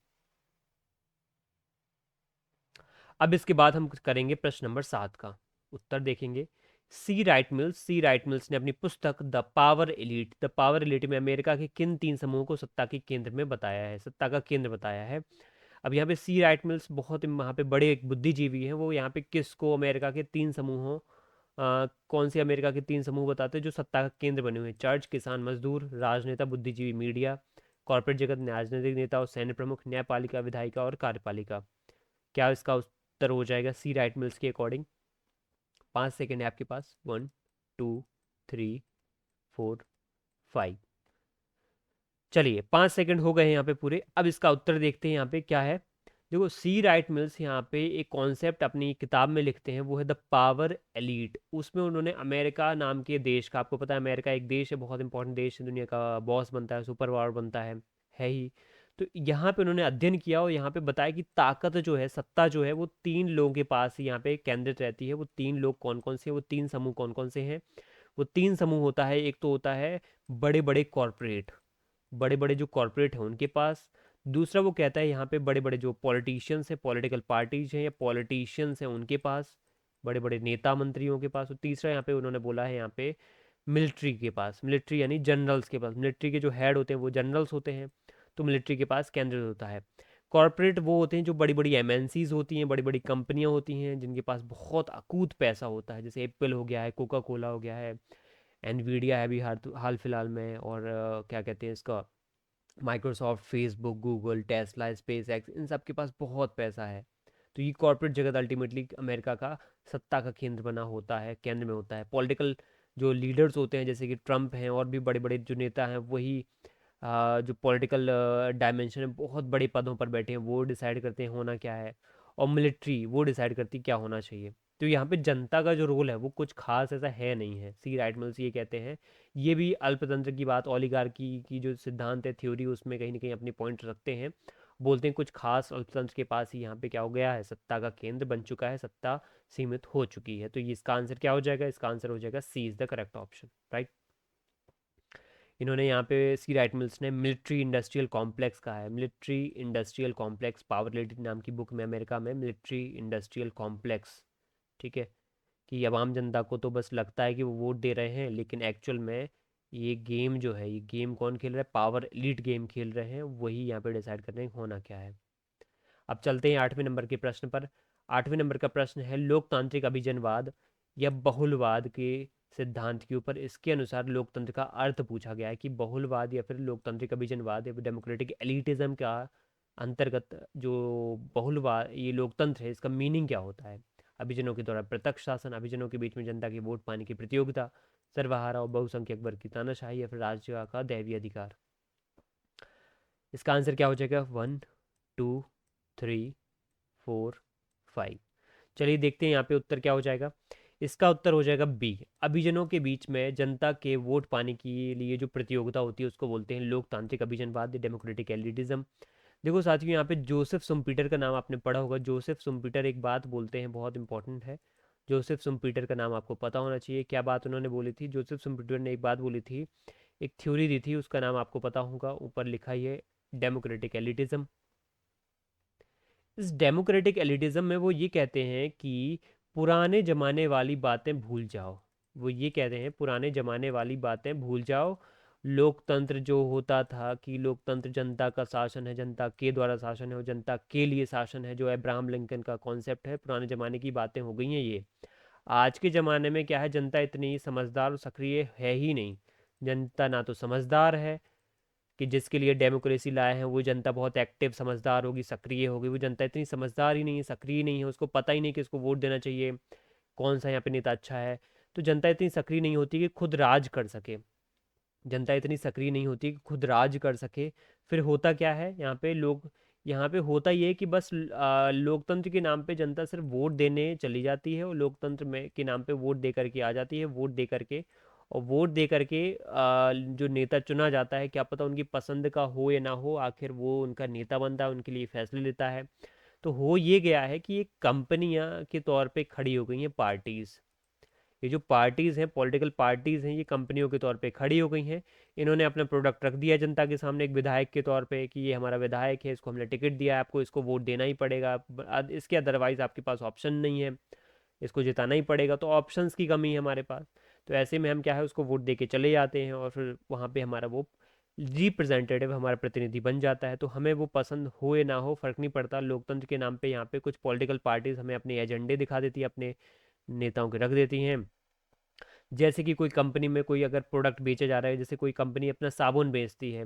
अब इसके बाद हम करेंगे प्रश्न नंबर 7 का उत्तर देखेंगे। सी राइट मिल्स ने अपनी पुस्तक द पावर एलिट में अमेरिका के किन 3 समूहों को सत्ता के केंद्र में बताया है, सत्ता का केंद्र बताया है। अब यहाँ पे सी राइट मिल्स बहुत वहाँ पे बड़े एक बुद्धिजीवी हैं। वो यहाँ पे किसको अमेरिका के 3 समूहों, कौन से अमेरिका के 3 समूह बताते हैं जो सत्ता का केंद्र बने हुए हैं? चर्च, किसान, मजदूर, राजनेता, बुद्धिजीवी, मीडिया, कॉर्पोरेट जगत, राजनीतिक नेता और सैन्य प्रमुख, न्यायपालिका, विधायिका और कार्यपालिका। क्या इसका उत्तर हो जाएगा सी राइट मिल्स के अकॉर्डिंग? 5 सेकेंड है आपके पास। 1, 2, 3, 4, 5। चलिए 5 सेकंड हो गए हैं यहाँ पे पूरे। अब इसका उत्तर देखते हैं यहाँ पे क्या है। देखो, सी राइट मिल्स यहाँ पे एक कॉन्सेप्ट अपनी किताब में लिखते हैं, वो है द पावर एलीट। उसमें उन्होंने अमेरिका नाम के देश का, आपको पता है अमेरिका एक देश है, बहुत इंपॉर्टेंट देश है, दुनिया का बॉस बनता है, सुपर पावर बनता है ही। तो यहाँ पे उन्होंने अध्ययन किया और यहाँ पे बताया कि ताकत जो है, सत्ता जो है, वो 3 लोगों के पास ही यहाँ पे केंद्रित रहती है। वो 3 लोग कौन कौन से हैं, वो 3 समूह कौन कौन से हैं? वो 3 समूह होता है, एक तो होता है बड़े बड़े कॉरपोरेट, बड़े बड़े जो कॉरपोरेट हैं उनके पास। दूसरा वो कहता है यहाँ पे बड़े बड़े जो पॉलिटिशियंस हैं, पॉलिटिकल पार्टीज हैं या पॉलिटिशियंस हैं, उनके पास, बड़े बड़े नेता मंत्रियों के पास। और तीसरा यहाँ पे उन्होंने बोला है यहाँ पे मिलिट्री के पास, मिलिट्री यानी जनरल्स के पास। मिलिट्री के जो हेड होते हैं वो जनरल्स होते हैं, तो मिलिट्री के पास केंद्रित होता है। कॉरपोरेट वो होते हैं जो बड़ी बड़ी एमएनसीज होती हैं, बड़ी बड़ी कंपनियां होती हैं, जिनके पास बहुत अकूत पैसा होता है, जैसे एप्पल हो गया है, कोका कोला हो गया है, एनवीडिया है अभी हाल हाल फिलहाल में, और क्या कहते हैं इसका, Microsoft, Facebook, Google, Tesla, SpaceX, इन सब के पास बहुत पैसा है। तो ये कॉर्पोरेट जगत अल्टीमेटली अमेरिका का सत्ता का केंद्र बना होता है, केंद्र में होता है। पॉलिटिकल जो लीडर्स होते हैं, जैसे कि ट्रम्प हैं और भी बड़े बड़े जो नेता हैं, वही जो पॉलिटिकल डायमेंशन में बहुत बड़े पदों पर बैठे हैं, वो डिसाइड करते हैं होना क्या है। और मिलिट्री वो डिसाइड करती है क्या होना चाहिए। तो यहाँ पे जनता का जो रोल है वो कुछ खास ऐसा है नहीं है, सी राइट मिल्स ये कहते हैं। ये भी अल्पतंत्र की बात, ओलिगार्की की जो सिद्धांत है, थ्योरी, उसमें कहीं ना कहीं अपनी पॉइंट रखते हैं। बोलते हैं कुछ खास अल्पतंत्र के पास ही यहाँ पे क्या हो गया है, सत्ता का केंद्र बन चुका है, सत्ता सीमित हो चुकी है। तो ये इसका आंसर क्या हो जाएगा? इसका आंसर हो जाएगा C is the correct option, right. इन्होंने यहाँ पे सी राइट मिल्स ने मिलिट्री इंडस्ट्रियल कॉम्प्लेक्स कहा है, military industrial complex, power related नाम की बुक में अमेरिका में मिलिट्री इंडस्ट्रियल कॉम्प्लेक्स, ठीक है। कि आवाम जनता को तो बस लगता है कि वो वोट दे रहे हैं, लेकिन एक्चुअल में ये गेम जो है, ये गेम कौन खेल रहा है? पावर एलीट गेम खेल रहे हैं, वही यहाँ पे डिसाइड कर रहे हैं होना क्या है। अब चलते हैं 8वें नंबर के प्रश्न पर। 8वें नंबर का प्रश्न है, लोकतांत्रिक अभिजनवाद या बहुलवाद के सिद्धांत के ऊपर। इसके अनुसार लोकतंत्र का अर्थ पूछा गया है कि बहुलवाद या फिर लोकतांत्रिक अभिजनवाद या फिर डेमोक्रेटिक एलिटिज्म का अंतर्गत जो बहुलवाद ये लोकतंत्र है इसका मीनिंग क्या होता है। अभिजनों के द्वारा प्रत्यक्ष शासन, अभिजनों के बीच में जनता की वोट पाने की प्रतियोगिता, सर्वहारा और बहुसंख्यक वर्ग की तानाशाही या फिर राज्य का दैवीय अधिकार। इसका आंसर क्या हो जाएगा? 1 2 3 4 5। चलिए देखते हैं यहाँ पे उत्तर क्या हो जाएगा। इसका उत्तर हो जाएगा बी। अभिजनों के बीच में जनता के वोट पाने के लिए जो प्रतियोगिता होती है उसको बोलते हैं लोकतांत्रिक अभिजनवाद, डेमोक्रेटिक एलिटिज्म। देखो साथियों, यहाँ पे जोसेफ सुम्पीटर का नाम आपने पढ़ा होगा। जोसेफ सुम्पीटर एक बात बोलते हैं, बहुत इंपॉर्टेंट है। जोसेफ सुम्पीटर का नाम आपको पता होना चाहिए। क्या बात उन्होंने बोली थी? जोसेफ सुम्पीटर ने एक बात बोली थी, एक थ्योरी दी थी, उसका नाम आपको पता होगा, ऊपर लिखा ही है, डेमोक्रेटिक एलिटिज्म। इस डेमोक्रेटिक एलिटिज्म में वो ये कहते हैं कि पुराने ज़माने वाली बातें भूल जाओ। वो ये कहते हैं पुराने ज़माने वाली बातें भूल जाओ। लोकतंत्र जो होता था कि लोकतंत्र जनता का शासन है, जनता के द्वारा शासन है और जनता के लिए शासन है, जो अब्राहम लिंकन का कॉन्सेप्ट है, पुराने ज़माने की बातें हो गई हैं ये। आज के ज़माने में क्या है, जनता इतनी समझदार और सक्रिय है ही नहीं। जनता ना तो समझदार है कि जिसके लिए डेमोक्रेसी लाए हैं वो जनता बहुत एक्टिव समझदार होगी, सक्रिय होगी। वो जनता इतनी समझदार ही नहीं है, सक्रिय नहीं है, उसको पता ही नहीं कि इसको वोट देना चाहिए, कौन सा यहाँ पे नेता अच्छा है। तो जनता इतनी सक्रिय नहीं होती कि खुद राज कर सके। जनता इतनी सक्रिय नहीं होती कि खुद राज कर सके। फिर होता क्या है यहाँ पे, लोग यहाँ पे होता ये है कि बस लोकतंत्र के नाम पे जनता सिर्फ वोट देने चली जाती है और लोकतंत्र में के नाम पे वोट दे करके आ जाती है। वोट दे करके और वोट दे करके जो नेता चुना जाता है, क्या पता उनकी पसंद का हो या ना हो, आखिर वो उनका नेता बनता है, उनके लिए फैसले लेता है। तो हो ये गया है कि ये कंपनियां के तौर पे खड़ी हो गई हैं पार्टीज़। ये जो पार्टीज़ हैं, पॉलिटिकल पार्टीज़ हैं, ये कंपनियों के तौर पे खड़ी हो गई हैं। इन्होंने अपना प्रोडक्ट रख दिया जनता के सामने एक विधायक के तौर पे कि ये हमारा विधायक है, इसको हमने टिकट दिया है, आपको इसको वोट देना ही पड़ेगा, इसके अदरवाइज़ आपके पास ऑप्शन नहीं है, इसको जिताना ही पड़ेगा। तो ऑप्शंस की कमी है हमारे पास। तो ऐसे में हम क्या है, उसको वोट दे के चले जाते हैं और फिर वहाँ पे हमारा वो रिप्रेजेंटेटिव, हमारा प्रतिनिधि बन जाता है। तो हमें वो पसंद हो या ना हो, फ़र्क नहीं पड़ता। लोकतंत्र के नाम पे यहाँ पे कुछ पॉलिटिकल पार्टीज़ हमें अपने एजेंडे दिखा देती है, अपने नेताओं के रख देती हैं। जैसे कि कोई कंपनी में कोई अगर प्रोडक्ट बेचा जा रहा है, जैसे कोई कंपनी अपना साबुन बेचती है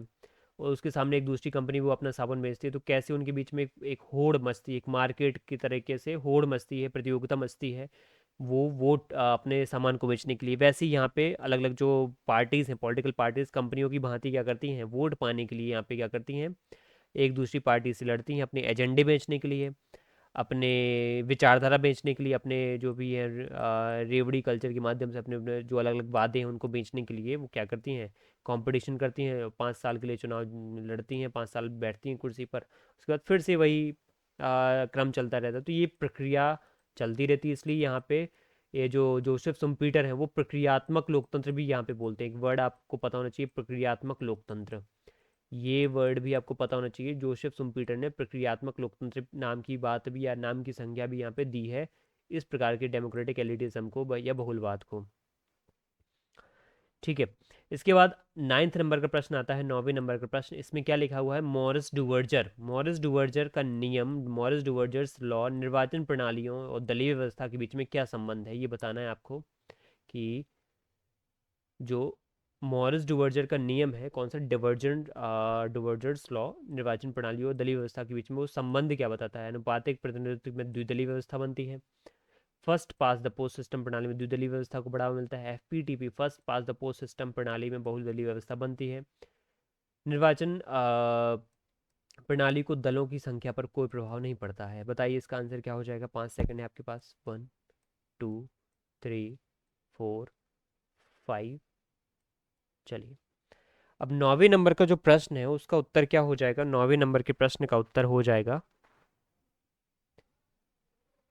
और उसके सामने एक दूसरी कंपनी वो अपना साबुन बेचती है, तो कैसे उनके बीच में एक होड़ मचती है, एक मार्केट की तरीके से होड़ मचती है, प्रतियोगिता मचती है वो वोट अपने सामान को बेचने के लिए। वैसे ही यहाँ पे अलग अलग जो पार्टीज़ हैं, पॉलिटिकल पार्टीज़ कंपनियों की भांति क्या करती हैं, वोट पाने के लिए यहाँ पे क्या करती हैं, एक दूसरी पार्टी से लड़ती हैं अपने एजेंडे बेचने के लिए, अपने विचारधारा बेचने के लिए, अपने जो भी है रेवड़ी कल्चर के माध्यम से अपने अपने जो अलग अलग वादे हैं उनको बेचने के लिए वो क्या करती हैं, कंपटीशन करती हैं। 5 साल के लिए चुनाव लड़ती हैं, 5 साल बैठती हैं कुर्सी पर, उसके बाद फिर से वही क्रम चलता रहता है। तो ये प्रक्रिया चलती रहती है। इसलिए यहाँ पे ये जो जोसेफ सुम्पीटर हैं वो प्रक्रियात्मक लोकतंत्र भी यहाँ पे बोलते हैं। एक वर्ड आपको पता होना चाहिए, प्रक्रियात्मक लोकतंत्र। ये वर्ड भी आपको पता होना चाहिए। जोसेफ सुम्पीटर ने प्रक्रियात्मक लोकतंत्र नाम की बात भी या नाम की संज्ञा भी यहाँ पे दी है इस प्रकार के डेमोक्रेटिक एलिटिज्म को या बहुलवाद को। ठीक है, इसके बाद 9th नंबर का प्रश्न आता है, 9वें नंबर का प्रश्न। इसमें क्या लिखा हुआ है, मॉरिस डुवर्जर, मॉरिस डुवर्जर का नियम, मॉरिस डुवर्जर्स लॉ, निर्वाचन प्रणालियों और दलीय व्यवस्था के बीच में क्या संबंध है, ये बताना है आपको। कि जो मॉरिस डुवर्जर का नियम है, कौन सा, डिवर्जेंट डुवर्जर्स लॉ, निर्वाचन प्रणाली और दलीय व्यवस्था के बीच में वो संबंध क्या बताता है। अनुपातिक प्रतिनिधित्व में द्विदलीय व्यवस्था बनती है। First pass the post system प्रणाली में द्विदलीय व्यवस्था को बढ़ावा मिलता है। FPTP, first pass the post system प्रणाली में बहुदलीय व्यवस्था बनती है। निर्वाचन प्रणाली को दलों की संख्या पर कोई प्रभाव नहीं पड़ता है। बताइए इसका आंसर क्या हो जाएगा। 5 सेकंड है आपके पास। 1 2 3 4 5। चलिए, अब 9वें नंबर का जो प्रश्न है उसका उत्तर क्या हो जाएगा। 9वें नंबर के प्रश्न का उत्तर हो जाएगा,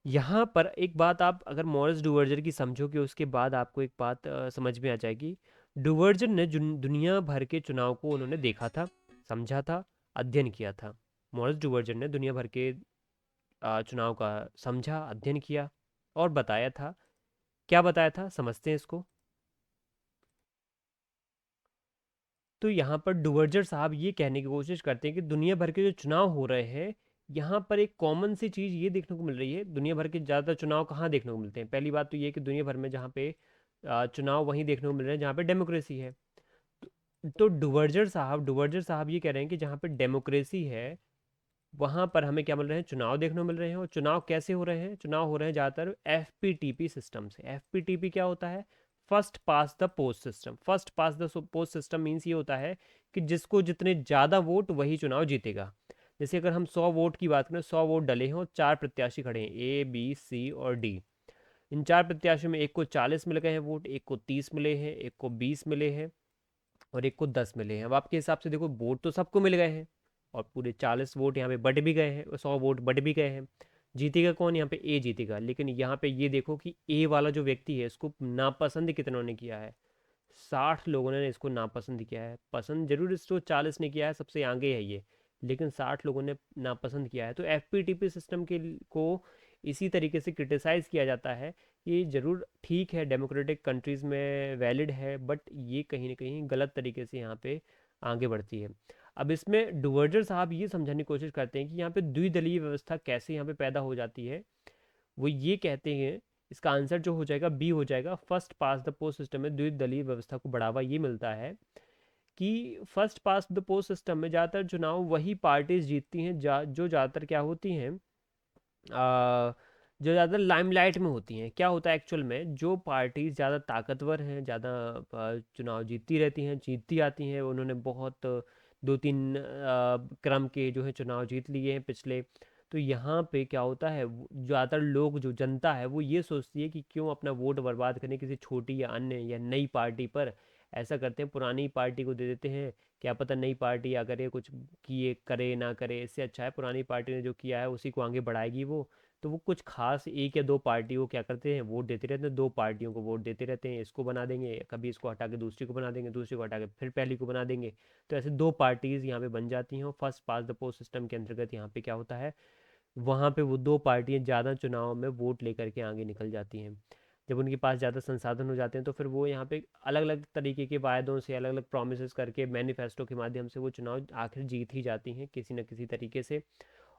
यहाँ पर एक बात आप अगर मॉरिस डुवर्जर की समझोगे उसके बाद आपको एक बात समझ में आ जाएगी। डुवर्जर ने दुनिया भर के चुनाव को उन्होंने देखा था, समझा था, अध्ययन किया था। मॉरिस डुवर्जर ने दुनिया भर के चुनाव का समझा, अध्ययन किया और बताया था। क्या बताया था, समझते हैं इसको। तो यहाँ पर डुवर्जर साहब ये कहने की कोशिश करते हैं कि दुनिया भर के जो चुनाव हो रहे हैं, यहाँ पर एक कॉमन सी चीज़ ये देखने को मिल रही है। दुनिया भर के ज़्यादातर चुनाव कहाँ देखने को मिलते हैं। पहली बात तो ये कि दुनिया भर में जहाँ पे चुनाव वहीं देखने को मिल रहे हैं जहाँ पे डेमोक्रेसी है। तो डुवर्जर साहब ये कह रहे हैं कि जहाँ पे डेमोक्रेसी है वहाँ पर हमें क्या मिल रहे हैं, चुनाव देखने को मिल रहे हैं। और चुनाव कैसे हो रहे हैं, चुनाव हो रहे हैं ज़्यादातर एफपीटीपी सिस्टम से। एफपीटीपी क्या होता है, first pass the post system. First pass the post system means ये होता है कि जिसको जितने ज़्यादा वोट वही चुनाव जीतेगा। जैसे अगर हम 100 वोट की बात करें, 100 वोट डले हैं और 4 प्रत्याशी खड़े हैं, ए बी सी और डी। इन 4 प्रत्याशियों में एक को 40 मिल गए हैं वोट, एक को 30 मिले हैं, एक को 20 मिले हैं और एक को 10 मिले हैं। अब आपके हिसाब से देखो, वोट तो सबको मिल गए हैं और पूरे 40 वोट यहाँ पे बट भी गए हैं, 100 वोट बट भी गए हैं। जीतेगा कौन, यहाँ पे ए जीतेगा। लेकिन यहाँ पे ये देखो कि ए वाला जो व्यक्ति है इसको नापसंद कितनों ने किया है, 60 लोगों ने इसको नापसंद किया है। पसंद जरूर इसको 40 ने किया है, सबसे आगे है ये, लेकिन 60 लोगों ने नापसंद किया है। तो एफपीटीपी सिस्टम के को इसी तरीके से क्रिटिसाइज़ किया जाता है। ये ज़रूर ठीक है, डेमोक्रेटिक कंट्रीज़ में वैलिड है, बट ये कहीं ना कहीं गलत तरीके से यहाँ पे आगे बढ़ती है। अब इसमें डुवर्जर साहब ये समझाने की कोशिश करते हैं कि यहाँ पे द्विदलीय व्यवस्था कैसे यहाँ पे पैदा हो जाती है। वो ये कहते हैं, इसका आंसर जो हो जाएगा बी हो जाएगा। First pass the post system में द्विदलीय व्यवस्था को बढ़ावा ये मिलता है कि first pass the post system में ज़्यादातर चुनाव वही पार्टीज जीतती हैं जो ज़्यादातर क्या होती हैं, जो ज़्यादा लाइमलाइट में होती हैं। क्या होता है एक्चुअल में, जो पार्टीज ज़्यादा ताकतवर हैं, ज़्यादा चुनाव जीतती रहती हैं, जीतती आती हैं, उन्होंने बहुत 2-3 क्रम के जो है चुनाव जीत लिए हैं पिछले। तो यहाँ पे क्या होता है, ज़्यादातर लोग, जो जनता है वो ये सोचती है कि क्यों अपना वोट बर्बाद करें किसी छोटी या अन्य या नई पार्टी पर। ऐसा करते हैं, पुरानी पार्टी को दे देते हैं, क्या पता नई पार्टी अगर ये कुछ किए करे ना करे, इससे अच्छा है पुरानी पार्टी ने जो किया है उसी को आगे बढ़ाएगी वो। तो वो कुछ खास एक या दो पार्टियों को क्या करते हैं, वोट देते रहते हैं, दो पार्टियों को वोट देते रहते हैं, इसको बना देंगे, कभी इसको हटा के दूसरी को बना देंगे, दूसरी को हटा के फिर पहली को बना देंगे। तो ऐसे दो पार्टीज यहाँ पे बन जाती हैं और first pass the post system के अंतर्गत यहाँ पे क्या होता है, वहाँ पे वो दो पार्टियाँ ज़्यादा चुनाव में वोट लेकर के आगे निकल जाती हैं। जब उनके पास ज़्यादा संसाधन हो जाते हैं तो फिर वो यहाँ पे अलग अलग तरीके के वायदों से, अलग अलग प्रोमिस करके, मैनिफेस्टो के माध्यम से वो चुनाव आखिर जीत ही जाती हैं किसी न किसी तरीके से।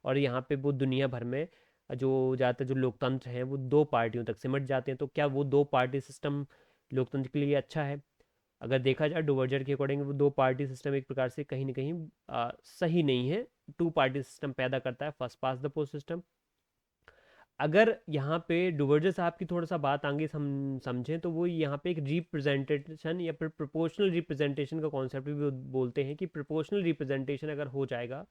और यहाँ पे वो दुनिया भर में जो ज़्यादातर जो लोकतंत्र हैं वो दो पार्टियों तक सिमट जाते हैं। तो क्या वो दो पार्टी सिस्टम लोकतंत्र के लिए अच्छा है? अगर देखा जाए डुवर्जर के अकॉर्डिंग, वो दो पार्टी सिस्टम एक प्रकार से कहीं ना कहीं सही नहीं है। टू पार्टी सिस्टम पैदा करता है first pass the post system. अगर यहाँ पे डुवर्जर साहब की थोड़ा सा बात आगे समझें तो वो यहाँ पे एक रिप्रेजेंटेशन या फिर प्रोपोर्शनल रिप्रेजेंटेशन का कॉन्सेप्ट भी बोलते हैं कि प्रोपोर्शनल रिप्रेजेंटेशन अगर हो जाएगा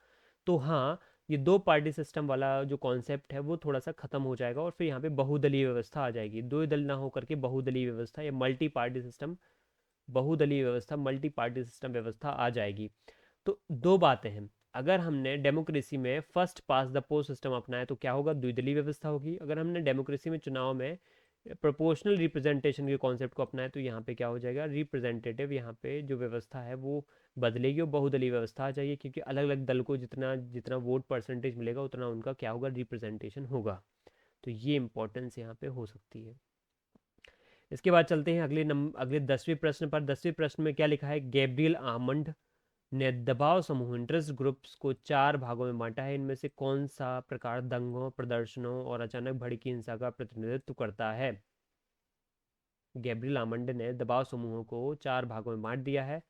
तो हाँ, ये दो पार्टी सिस्टम वाला जो कॉन्सेप्ट है वो थोड़ा सा ख़त्म हो जाएगा और फिर यहाँ पे बहुदलीय व्यवस्था आ जाएगी। दो दल ना होकर के बहुदलीय व्यवस्था या मल्टी पार्टी सिस्टम, बहुदलीय व्यवस्था, मल्टी पार्टी सिस्टम व्यवस्था आ जाएगी। तो दो बातें हैं, अगर हमने डेमोक्रेसी में first pass the post system अपनाया तो क्या होगा, द्विदलीय व्यवस्था होगी। अगर हमने डेमोक्रेसी में चुनाव में प्रोपोर्शनल रिप्रेजेंटेशन के कॉन्सेप्ट को अपनाया तो यहाँ पे क्या हो जाएगा, रिप्रेजेंटेटिव यहाँ पे जो व्यवस्था है वो बदलेगी और बहुदलीय व्यवस्था आ जाएगी, क्योंकि अलग अलग दल को जितना जितना वोट परसेंटेज मिलेगा उतना उनका क्या होगा, रिप्रेजेंटेशन होगा। तो ये इंपॉर्टेंस यहाँ पे हो सकती है। इसके बाद चलते हैं अगले 10वें प्रश्न पर। 10वें प्रश्न में क्या लिखा है, गैब्रियल आमंड ने दबाव समूह इंटरेस्ट ग्रुप्स को 4 भागों में बांटा है, इनमें से कौन सा प्रकार दंगों, प्रदर्शनों और अचानक भड़की हिंसा का प्रतिनिधित्व करता है? गैब्रियल आमंड ने दबाव समूहों को 4 भागों में बांट दिया है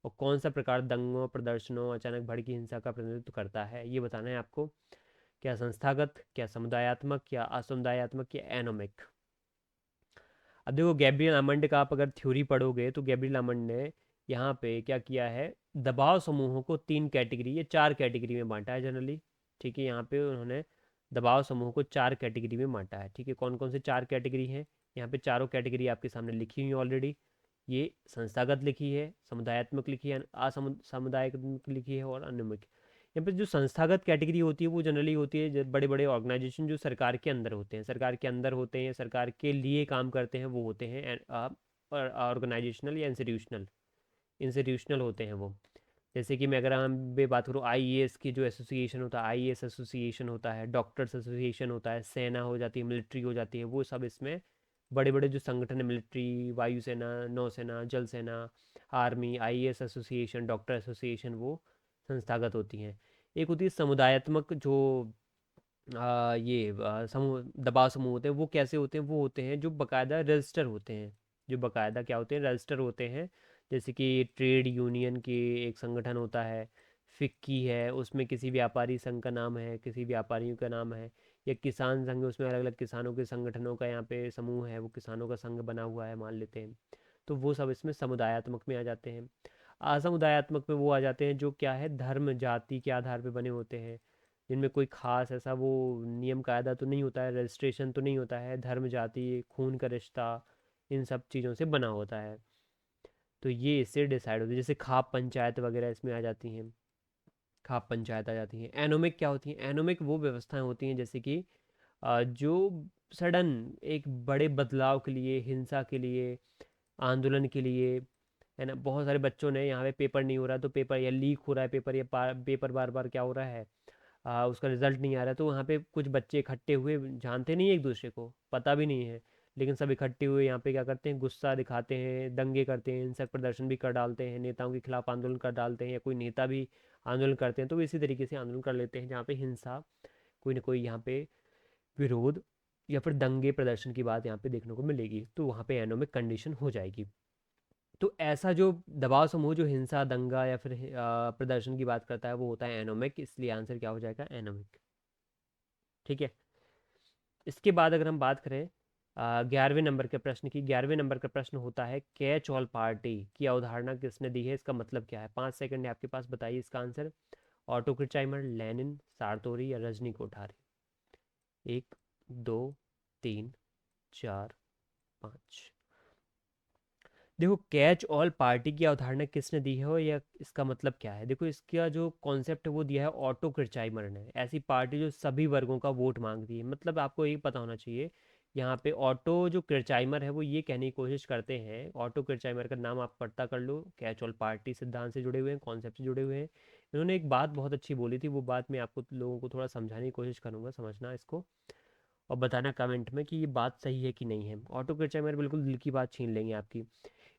और कौन सा प्रकार दंगों, प्रदर्शनों, अचानक भड़की हिंसा का प्रतिनिधित्व करता है ये बताना है आपको। क्या संस्थागत, क्या समुदायात्मक, या असमुदायात्मक, या एनोमिक? अब देखो, गैब्रियल आमंड का आप अगर थ्योरी पढ़ोगे तो गैब्रियल आमंड ने यहाँ पे क्या किया है, दबाव समूहों को 3 कैटेगरी या 4 कैटेगरी में बांटा है जनरली। ठीक है, यहाँ पे उन्होंने दबाव समूह को 4 कैटेगरी में बांटा है। ठीक है, कौन कौन से 4 कैटेगरी हैं, यहाँ पे चारों कैटेगरी आपके सामने लिखी हुई है ऑलरेडी। ये संस्थागत लिखी है, समुदायात्मक लिखी है, असमुदायिक लिखी है और अन्य। यहाँ पे जो संस्थागत कैटेगरी होती है वो जनरली होती है बड़े बड़े ऑर्गेनाइजेशन जो सरकार के अंदर होते हैं, सरकार के अंदर होते हैं, सरकार के लिए काम करते हैं, वो होते हैं ऑर्गेनाइजेशनल या इंस्टीट्यूशनल। इंस्टीट्यूशनल होते हैं वो। जैसे कि मैं अगर हम भी बात करूँ, आईएएस की जो एसोसिएशन होता है, आईएएस एसोसिएशन होता है, डॉक्टर्स एसोसिएशन होता है, सेना हो जाती है, मिलिट्री हो जाती है, वो सब इसमें बड़े बड़े जो संगठन है, मिलिट्री, वायुसेना, नौसेना, जल सेना, army, IAS association, doctor association, वो संस्थागत होती हैं। एक होती है समुदायात्मक, जो ये समूह, दबाव समूह होते हैं, वो कैसे होते हैं, वो होते हैं जो बकायदा रजिस्टर होते हैं। जो बाकायदा क्या होते हैं, रजिस्टर होते हैं। जैसे कि ट्रेड यूनियन के एक संगठन होता है, फिक्की है, उसमें किसी व्यापारी संघ का नाम है, किसी व्यापारियों का नाम है, या किसान संघ है, उसमें अलग अलग किसानों के संगठनों का यहाँ पे समूह है, वो किसानों का संघ बना हुआ है मान लेते हैं। तो वो सब इसमें समुदायात्मक में आ जाते हैं। असमुदायात्मक में वो आ जाते हैं जो क्या है, धर्म जाति के आधार पे बने होते हैं, जिनमें कोई खास ऐसा वो नियम कायदा तो नहीं होता है, रजिस्ट्रेशन तो नहीं होता है, धर्म जाति खून का रिश्ता इन सब चीज़ों से बना होता है। तो ये इससे डिसाइड होती है। जैसे खाप पंचायत वगैरह इसमें आ जाती हैं, खाप पंचायत आ जाती हैं। एनोमिक क्या होती हैं, एनोमिक वो व्यवस्थाएं होती हैं जैसे कि जो सडन एक बड़े बदलाव के लिए, हिंसा के लिए, आंदोलन के लिए, है ना, बहुत सारे बच्चों ने यहाँ पे पेपर नहीं हो रहा तो पेपर या लीक हो रहा है, पेपर या पेपर बार बार क्या हो रहा है, उसका रिजल्ट नहीं आ रहा है, तो वहाँ पे कुछ बच्चे इकट्ठे हुए, जानते नहीं एक दूसरे को, पता भी नहीं है, लेकिन सब इकट्ठे हुए यहाँ पे क्या करते हैं, गुस्सा दिखाते हैं, दंगे करते हैं, हिंसक प्रदर्शन भी कर डालते हैं, नेताओं के खिलाफ आंदोलन कर डालते हैं, या कोई नेता भी आंदोलन करते हैं तो वो इसी तरीके से आंदोलन कर लेते हैं जहाँ पे हिंसा, कोई ना कोई यहाँ पे विरोध या फिर दंगे प्रदर्शन की बात यहाँ पे देखने को मिलेगी, तो वहाँ पे एनोमिक कंडीशन हो जाएगी। तो ऐसा जो दबाव समूह जो हिंसा, दंगा या फिर प्रदर्शन की बात करता है वो होता है एनोमिक, इसलिए आंसर क्या हो जाएगा, एनोमिक। ठीक है। इसके बाद अगर हम बात करें 11वें नंबर के प्रश्न की, 11वें नंबर का प्रश्न होता है कैच ऑल पार्टी की अवधारणा किसने दी है, इसका मतलब क्या है। 5 सेकंड है आपके पास, बताइए इसका आंसर। ऑटो क्रिचाइमर, लेनिन, सारतोरी या रजनी कोठारी। 1, 2, 3, 4, 5। देखो, कैच ऑल पार्टी की अवधारणा किसने दी है, या इसका मतलब क्या है। देखो, इसका जो कॉन्सेप्ट है वो दिया है ऑटो किरचाइमर ने। ऐसी पार्टी जो सभी वर्गों का वोट मांगती है, मतलब आपको ये पता होना चाहिए, यहाँ पे ऑटो जो किरचाइमर है वो ये कहने की कोशिश करते हैं, ऑटो किरचाइमर का नाम आप पता कर लो, कैच ऑल पार्टी सिद्धांत से जुड़े हुए हैं, कॉन्सेप्ट से जुड़े हुए हैं। इन्होंने एक बात बहुत अच्छी बोली थी, वो बात मैं आपको लोगों को थोड़ा समझाने की कोशिश करूंगा, समझना इसको और बताना कमेंट में कि ये बात सही है कि नहीं है। ऑटो किरचाइमर बिल्कुल दिल की बात छीन लेंगे आपकी।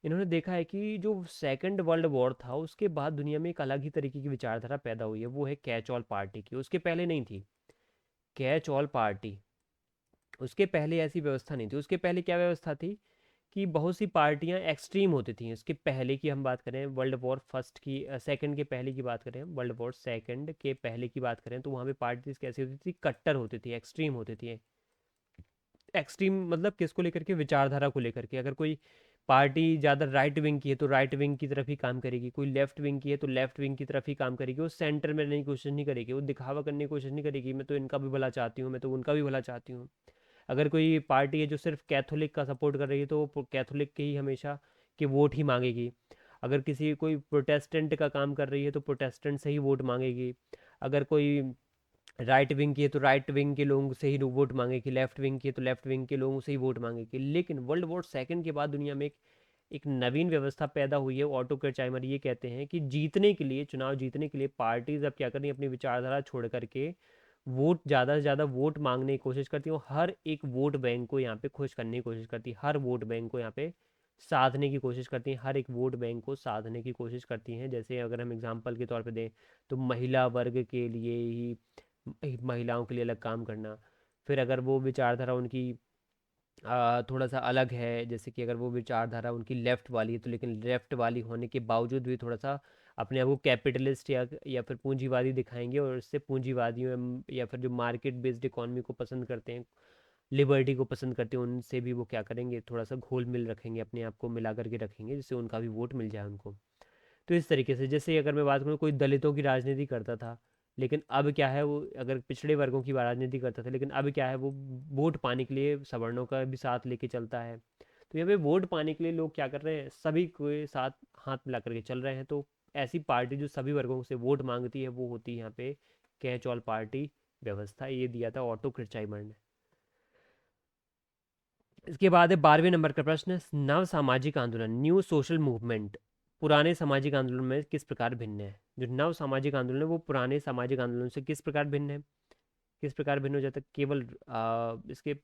इन्होंने देखा है कि जो सेकंड वर्ल्ड वॉर था उसके बाद दुनिया में एक अलग ही तरीके की विचारधारा पैदा हुई है, वो है कैच ऑल पार्टी की। उसके पहले नहीं थी कैच ऑल पार्टी, उसके पहले ऐसी व्यवस्था नहीं थी। उसके पहले क्या व्यवस्था थी कि बहुत सी पार्टियां एक्सट्रीम होती थी। उसके पहले की हम बात करें, वर्ल्ड वॉर फर्स्ट की, सेकंड के पहले की बात करें, वर्ल्ड वॉर सेकंड के पहले की बात करें, तो वहाँ पे पार्टीज कैसी होती थी, कट्टर होती थी, एक्सट्रीम होती थी। एक्सट्रीम मतलब किसको लेकर के, विचारधारा को लेकर के। अगर कोई पार्टी ज़्यादा राइट विंग की है तो राइट विंग की तरफ ही काम करेगी, कोई लेफ्ट विंग की है तो लेफ्ट विंग की तरफ ही काम करेगी, वो सेंटर में रहने की कोशिश नहीं करेगी, वो दिखावा करने की कोशिश नहीं करेगी, मैं तो इनका भी भला चाहती हूँ, मैं तो उनका भी भला चाहती हूँ। अगर कोई पार्टी है जो सिर्फ कैथोलिक का सपोर्ट कर रही है तो वो कैथोलिक के ही हमेशा के वोट ही मांगेगी। अगर किसी कोई प्रोटेस्टेंट का काम कर रही है तो प्रोटेस्टेंट से ही वोट मांगेगी। अगर कोई राइट विंग की है तो राइट विंग के लोगों से ही वोट मांगेगी, लेफ्ट विंग की है तो लेफ्ट विंग के लोगों से ही वोट मांगेगी। लेकिन वर्ल्ड वॉर सेकंड के बाद दुनिया में एक नवीन व्यवस्था पैदा हुई है। ऑटो कर्चाइमर ये कहते हैं कि जीतने के लिए, चुनाव जीतने के लिए पार्टीज अब क्या कर रही है, अपनी विचारधारा छोड़ करके वोट, ज़्यादा से ज़्यादा वोट मांगने की कोशिश करती है, और हर एक वोट बैंक को यहाँ पे खुश करने की कोशिश करती है, हर वोट बैंक को यहाँ पे साधने की कोशिश करती हैं, हर एक वोट बैंक को साधने की कोशिश करती हैं। जैसे अगर हम एग्जांपल के तौर पे दें तो महिला वर्ग के लिए ही, महिलाओं के लिए अलग काम करना। फिर अगर वो विचारधारा उनकी थोड़ा सा अलग है, जैसे कि अगर वो विचारधारा उनकी लेफ़्ट वाली है तो, लेकिन लेफ़्ट वाली होने के बावजूद भी थोड़ा सा अपने आप को कैपिटलिस्ट या फिर पूंजीवादी दिखाएंगे, और इससे पूंजीवादियों या फिर जो मार्केट बेस्ड इकोनॉमी को पसंद करते हैं, लिबर्टी को पसंद करते हैं, उनसे भी वो क्या करेंगे, थोड़ा सा घोल मिल रखेंगे, अपने आप को मिला करके रखेंगे, जिससे उनका भी वोट मिल जाए उनको। तो इस तरीके से, जैसे अगर मैं बात करूँ, कोई दलितों की राजनीति करता था, लेकिन अब क्या है, वो अगर पिछड़े वर्गों की राजनीति करता था, लेकिन अब क्या है, वो वोट पाने के लिए सवर्णों का भी साथ लेके चलता है। तो यहाँ पे वोट पाने के लिए लोग क्या कर रहे हैं, सभी के साथ हाथ मिला करके चल रहे हैं। तो ऐसी पार्टी जो सभी वर्गों से वोट मांगती है वो होती है यहाँ पे कैच ऑल पार्टी व्यवस्था। ये दिया था ऑटो क्रिचाइमर ने। इसके बाद है 12वें नंबर का प्रश्न, नव सामाजिक आंदोलन, न्यू सोशल मूवमेंट पुराने सामाजिक आंदोलन में किस प्रकार भिन्न है। जो नव सामाजिक आंदोलन है वो पुराने सामाजिक आंदोलन से किस प्रकार भिन्न है, किस प्रकार भिन्न हो जाता है। केवल इसके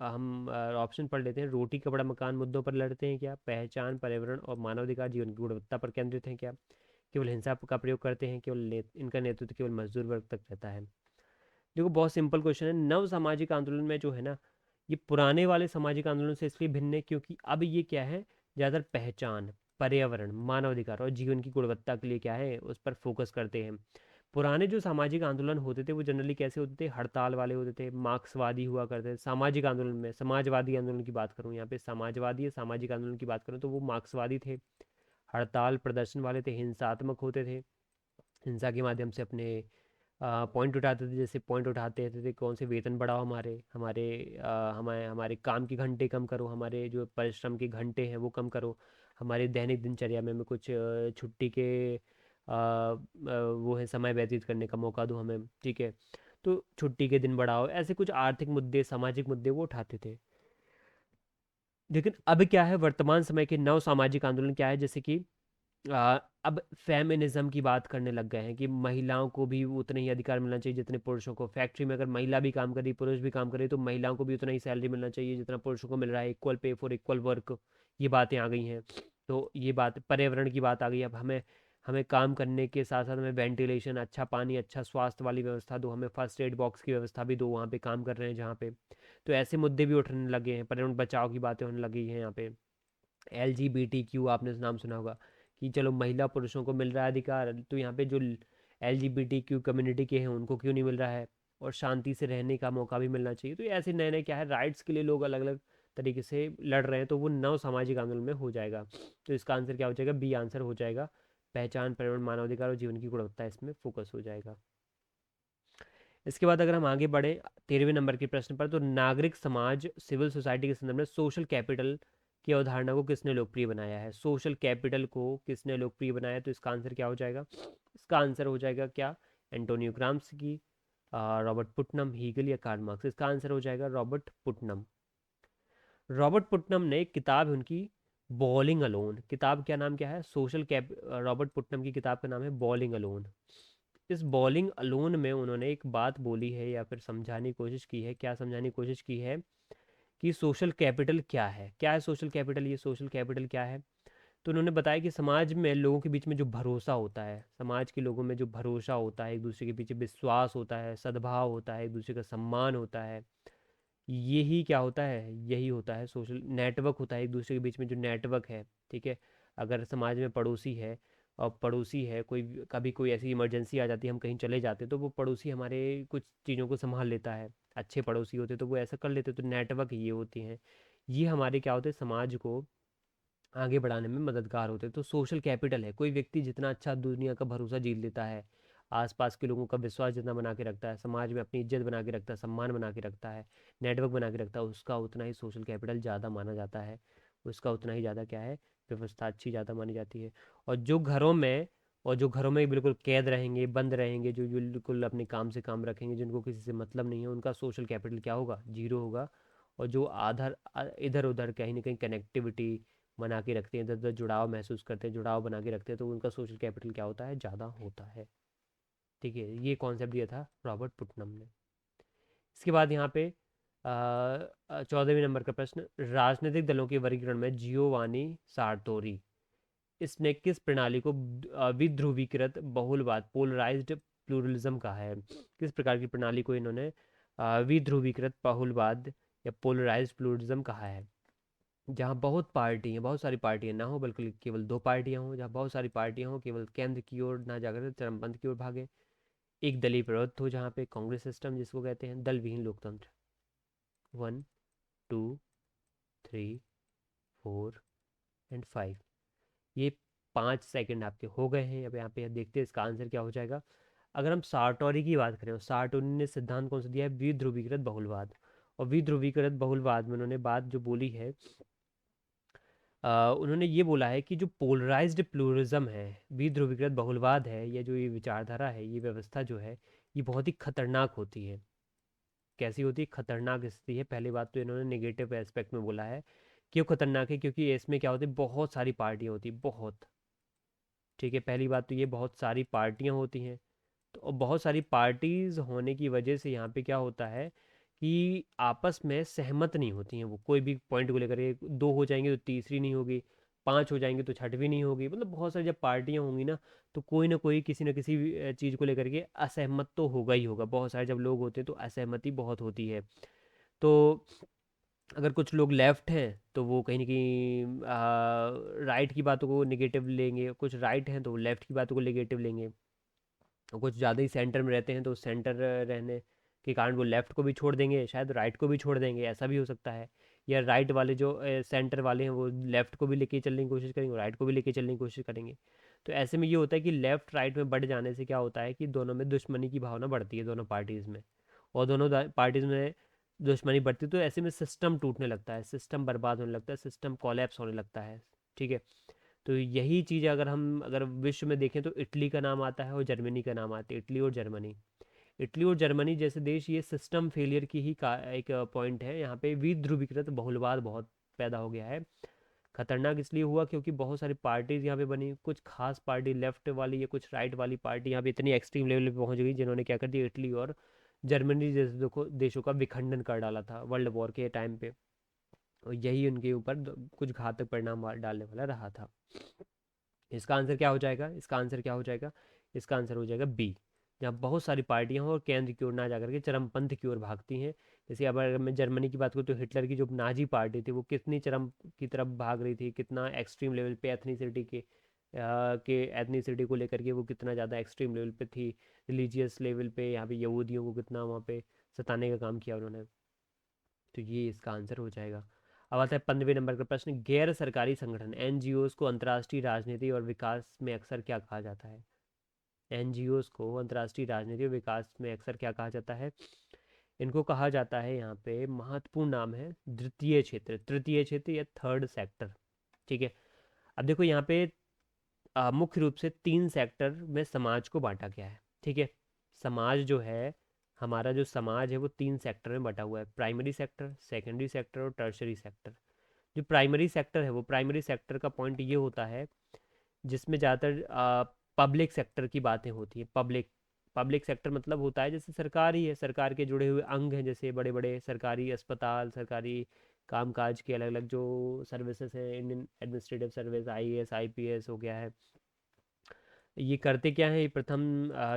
हम ऑप्शन पढ़ लेते हैं। रोटी कपड़ा मकान मुद्दों पर लड़ते हैं क्या, पहचान, पर्यावरण और मानवाधिकार, जीवन की गुणवत्ता पर केंद्रित हैं क्या, केवल हिंसा का प्रयोग करते हैं, केवल इनका नेतृत्व केवल मजदूर वर्ग तक रहता है। देखो, बहुत सिंपल क्वेश्चन है। नव सामाजिक आंदोलन में जो है ना, ये पुराने वाले सामाजिक आंदोलन से इसलिए भिन्न है क्योंकि अब ये क्या है, ज़्यादातर पहचान, पर्यावरण, मानवाधिकार और जीवन की गुणवत्ता के लिए क्या है, उस पर फोकस करते हैं। पुराने जो सामाजिक आंदोलन होते थे वो जनरली कैसे होते थे, हड़ताल वाले होते थे, मार्क्सवादी हुआ करते थे। सामाजिक आंदोलन में समाजवादी आंदोलन की बात करूँ, यहाँ पे समाजवादी या सामाजिक आंदोलन की बात करूँ तो वो मार्क्सवादी थे, हड़ताल प्रदर्शन वाले थे, हिंसात्मक होते थे, हिंसा के माध्यम से अपने पॉइंट उठाते थे। जैसे पॉइंट उठाते थे कौन से, वेतन बढ़ाओ, हमारे हमारे हमारे हमारे काम के घंटे कम करो, हमारे जो परिश्रम के घंटे हैं वो कम करो, हमारे दैनिक दिनचर्या में हमें कुछ छुट्टी के वो है समय व्यतीत करने का मौका दो हमें, ठीक है। तो छुट्टी के दिन बढ़ाओ, ऐसे कुछ आर्थिक मुद्दे, सामाजिक मुद्दे वो उठाते थे। लेकिन अब क्या है, वर्तमान समय के नव सामाजिक आंदोलन क्या है, जैसे कि अब फेमिनिज्म की बात करने लग गए हैं कि महिलाओं को भी उतने ही अधिकार मिलना चाहिए जितने पुरुषों को। फैक्ट्री में अगर महिला भी काम कर रही, पुरुष भी काम करे, तो महिलाओं को भी उतना ही सैलरी मिलना चाहिए जितना पुरुषों को मिल रहा है। Equal pay for equal work, ये बातें आ गई हैं। तो ये बात, पर्यावरण की बात आ गई। अब हमें हमें काम करने के साथ साथ हमें वेंटिलेशन, अच्छा पानी, अच्छा स्वास्थ्य वाली व्यवस्था दो, हमें फर्स्ट एड बॉक्स की व्यवस्था भी दो वहाँ पे काम कर रहे हैं जहाँ पे। तो ऐसे मुद्दे भी उठने लगे हैं, पर्यावरण बचाव की बातें होने लगी हैं यहाँ पे। LGBTQ आपने नाम सुना होगा, कि चलो महिला पुरुषों को मिल रहा है अधिकार, तो यहाँ पे जो LGBTQ कम्युनिटी के हैं उनको क्यों नहीं मिल रहा है, और शांति से रहने का मौका भी मिलना चाहिए। तो ये ऐसे नए नए क्या है, राइट्स के लिए लोग अलग अलग तरीके से लड़ रहे हैं, तो वो नव सामाजिक आंदोलन में हो जाएगा। तो इसका आंसर क्या हो जाएगा, बी आंसर हो जाएगा। पहचान, पर्यावरण, मानवाधिकार और जीवन की गुणवत्ता, इसमें फोकस हो जाएगा। इसके बाद अगर हम आगे बढ़े 13वें नंबर के प्रश्न पर, तो नागरिक समाज, सिविल सोसाइटी के संदर्भ में सोशल कैपिटल की अवधारणा को किसने लोकप्रिय बनाया है। सोशल कैपिटल को किसने लोकप्रिय बनाया, तो इसका आंसर क्या हो जाएगा, इसका आंसर हो जाएगा क्या, Antonio Gramsci, Robert Putnam, Hegel या कार्ल मार्क्स। इसका आंसर हो जाएगा रॉबर्ट पुटनम। रॉबर्ट पुटनम ने किताब है उनकी बॉलिंग अलोन, किताब क्या नाम क्या है, सोशल कैप, रॉबर्ट पुटनम की किताब का नाम है बॉलिंग अलोन। इस बॉलिंग अलोन में उन्होंने एक बात बोली है, या फिर समझाने की कोशिश की है, क्या समझाने की कोशिश की है, कि सोशल कैपिटल क्या है सोशल कैपिटल, ये सोशल कैपिटल क्या है। तो उन्होंने बताया कि समाज में लोगों के बीच में जो भरोसा होता है, समाज के लोगों में जो भरोसा होता है, एक दूसरे के पीछे विश्वास होता है, सद्भाव होता है, एक दूसरे का सम्मान होता है, यही क्या होता है, यही होता है सोशल नेटवर्क होता है, एक दूसरे के बीच में जो नेटवर्क है, ठीक है। अगर समाज में पड़ोसी है, और पड़ोसी है, कोई कभी कोई ऐसी इमरजेंसी आ जाती है, हम कहीं चले जाते हैं, तो वो पड़ोसी हमारे कुछ चीज़ों को संभाल लेता है। अच्छे पड़ोसी होते तो वो ऐसा कर लेते, तो नेटवर्क ये होती हैं, ये हमारे क्या होते हैं, समाज को आगे बढ़ाने में मददगार होते हैं। तो सोशल कैपिटल है, कोई व्यक्ति जितना अच्छा दुनिया का भरोसा जीत लेता है, आसपास के लोगों का विश्वास जितना बना के रखता है, समाज में अपनी इज्जत बना के रखता है, सम्मान बना के रखता है, नेटवर्क बना के रखता है, उसका उतना ही सोशल कैपिटल ज़्यादा माना जाता है, उसका उतना ही ज़्यादा क्या है, व्यवस्था अच्छी ज़्यादा मानी जाती है। और जो घरों में बिल्कुल कैद रहेंगे, बंद रहेंगे, जो बिल्कुल अपने काम से काम रखेंगे, जिनको किसी से मतलब नहीं है, उनका सोशल कैपिटल क्या होगा, जीरो होगा। और जो आधार इधर उधर कहीं ना कहीं कनेक्टिविटी बना के रखते हैं, इधर उधर जुड़ाव महसूस करते हैं, जुड़ाव बना के रखते हैं, तो उनका सोशल कैपिटल क्या होता है, ज़्यादा होता है। ठीक है, ये कॉन्सेप्ट दिया था रॉबर्ट पुटनम ने। इसके बाद यहाँ पे 14वें नंबर का प्रश्न, राजनीतिक दलों के वर्गीकरण में जियोवानी सार्तोरी, इसने किस प्रणाली को विध्रुवीकृत बहुलवाद, पोलराइज्ड प्लूरलिज्म कहा है। किस प्रकार की प्रणाली को इन्होंने विध्रुवीकृत बहुलवाद या पोलराइज्ड प्लूरलिज्म कहा है। जहाँ बहुत पार्टी हैं, बहुत सारी पार्टियाँ ना हो, बल्कि केवल दो पार्टियाँ हों, जहाँ बहुत सारी पार्टियाँ हों, केवल केंद्र की ओर ना जाकर चरमपंथ की ओर भागे। एक दलीय प्रभुत्व हो, जहाँ पे कांग्रेस सिस्टम जिसको कहते हैं, दल विहीन लोकतंत्र। 1 2 3 4 एंड 5, ये 5 सेकंड आपके हो गए हैं। अब यहाँ पे देखते हैं इसका आंसर क्या हो जाएगा। अगर हम सार्टोरी की बात करें, सार्टोरी ने सिद्धांत कौन सा दिया है, विध्रुवीकृत बहुलवाद। और विध्रुवीकृत बहुलवाद में उन्होंने बात जो बोली है, उन्होंने ये बोला है कि जो पोलराइज्ड प्लूरिज्म है, विध्रुवीकृत बहुलवाद है, या जो ये विचारधारा है, ये व्यवस्था जो है, ये बहुत ही खतरनाक होती है। कैसी होती है, खतरनाक स्थिति है। पहली बात तो इन्होंने नेगेटिव एस्पेक्ट में बोला है। क्यों खतरनाक है, क्योंकि इसमें क्या होती है, बहुत सारी पार्टियाँ होती बहुत, ठीक है। पहली बात तो ये बहुत सारी पार्टियाँ होती हैं, तो बहुत सारी पार्टीज होने की वजह से यहाँ पे क्या होता है, कि आपस में सहमत नहीं होती हैं। वो कोई भी पॉइंट को लेकर दो हो जाएंगे तो तीसरी नहीं होगी, पांच हो जाएंगे तो छठवीं नहीं होगी। मतलब बहुत सारी जब पार्टियां होंगी तो कोई ना कोई किसी न किसी चीज़ को लेकर के असहमत तो होगा ही होगा। बहुत सारे जब लोग होते हैं तो असहमति बहुत होती है। तो अगर कुछ लोग लेफ्ट हैं तो वो कहीं ना कहीं राइट की बातों को नेगेटिव लेंगे, कुछ राइट हैं तो लेफ्ट की बातों को नेगेटिव लेंगे, और कुछ ज़्यादा ही सेंटर में रहते हैं तो सेंटर रहने के कारण वो लेफ़्ट को भी छोड़ देंगे, शायद राइट को भी छोड़ देंगे, ऐसा भी हो सकता है। या राइट वाले जो सेंटर वाले हैं वो लेफ़्ट को भी लेके चलने की कोशिश करेंगे और राइट को भी लेके चलने की कोशिश करेंगे। तो ऐसे में ये होता है कि लेफ़्ट राइट में बढ़ जाने से क्या होता है कि दोनों में दुश्मनी की भावना बढ़ती है, दोनों पार्टीज़ में। और दोनों पार्टीज़ में दुश्मनी बढ़ती है तो ऐसे में सिस्टम टूटने लगता है, सिस्टम बर्बाद होने लगता है, सिस्टम कोलैप्स होने लगता है। ठीक है। तो यही चीज़ अगर विश्व में देखें तो इटली का नाम आता है और जर्मनी का नाम आता है, इटली और जर्मनी। इटली और जर्मनी जैसे देश ये सिस्टम फेलियर की ही का एक पॉइंट है। यहाँ पे विध्रुवीकृत बहुलवाद बहुत पैदा हो गया है। खतरनाक इसलिए हुआ क्योंकि बहुत सारी पार्टीज यहाँ पे बनी, कुछ खास पार्टी लेफ्ट वाली या कुछ राइट वाली पार्टी यहाँ पे इतनी एक्सट्रीम लेवल पे पहुँच गई जिन्होंने क्या कर दिया, इटली और जर्मनी जैसे देशों का विखंडन कर डाला था वर्ल्ड वॉर के टाइम पे। और यही उनके ऊपर कुछ घातक परिणाम डालने वाला रहा था। इसका आंसर क्या हो जाएगा, इसका आंसर क्या हो जाएगा, इसका आंसर हो जाएगा बी, जहाँ बहुत सारी पार्टियां हों और केंद्र की ओर ना जाकर के चरमपंथ की ओर भागती हैं। जैसे अब अगर मैं जर्मनी की बात करूँ तो हिटलर की जो नाजी पार्टी थी वो कितनी चरम की तरफ भाग रही थी, कितना एक्सट्रीम लेवल पे एथनिसिटी के एथनिसिटी को लेकर के वो कितना ज़्यादा एक्सट्रीम लेवल पे थी, रिलीजियस लेवल पे यहाँ पे यहूदियों को कितना वहाँ पे सताने का काम किया उन्होंने। तो ये इसका आंसर हो जाएगा। अब आता है 15वें नंबर का प्रश्न, गैर सरकारी संगठन एनजीओस को अंतर्राष्ट्रीय राजनीति और विकास में अक्सर क्या कहा जाता है। एनजीओस को अंतर्राष्ट्रीय राजनीति और विकास में अक्सर क्या कहा जाता है। इनको कहा जाता है, यहाँ पे महत्वपूर्ण नाम है द्वितीय क्षेत्र, तृतीय क्षेत्र या थर्ड सेक्टर। ठीक है। अब देखो यहाँ पे मुख्य रूप से 3 सेक्टर में समाज को बांटा गया है। ठीक है। समाज जो है, हमारा जो समाज है वो 3 सेक्टर में बटा हुआ है, प्राइमरी सेक्टर, सेकेंडरी सेक्टर और टर्शरी सेक्टर। जो प्राइमरी सेक्टर है वो प्राइमरी सेक्टर का पॉइंट ये होता है जिसमें ज़्यादातर पब्लिक सेक्टर की बातें होती हैं। पब्लिक पब्लिक सेक्टर मतलब होता है जैसे सरकार ही है, सरकार के जुड़े हुए अंग हैं, जैसे बड़े बड़े सरकारी अस्पताल, सरकारी कामकाज के अलग अलग जो सर्विसेज हैं, Indian administrative service, IAS IPS हो गया है। ये करते क्या है, ये प्रथम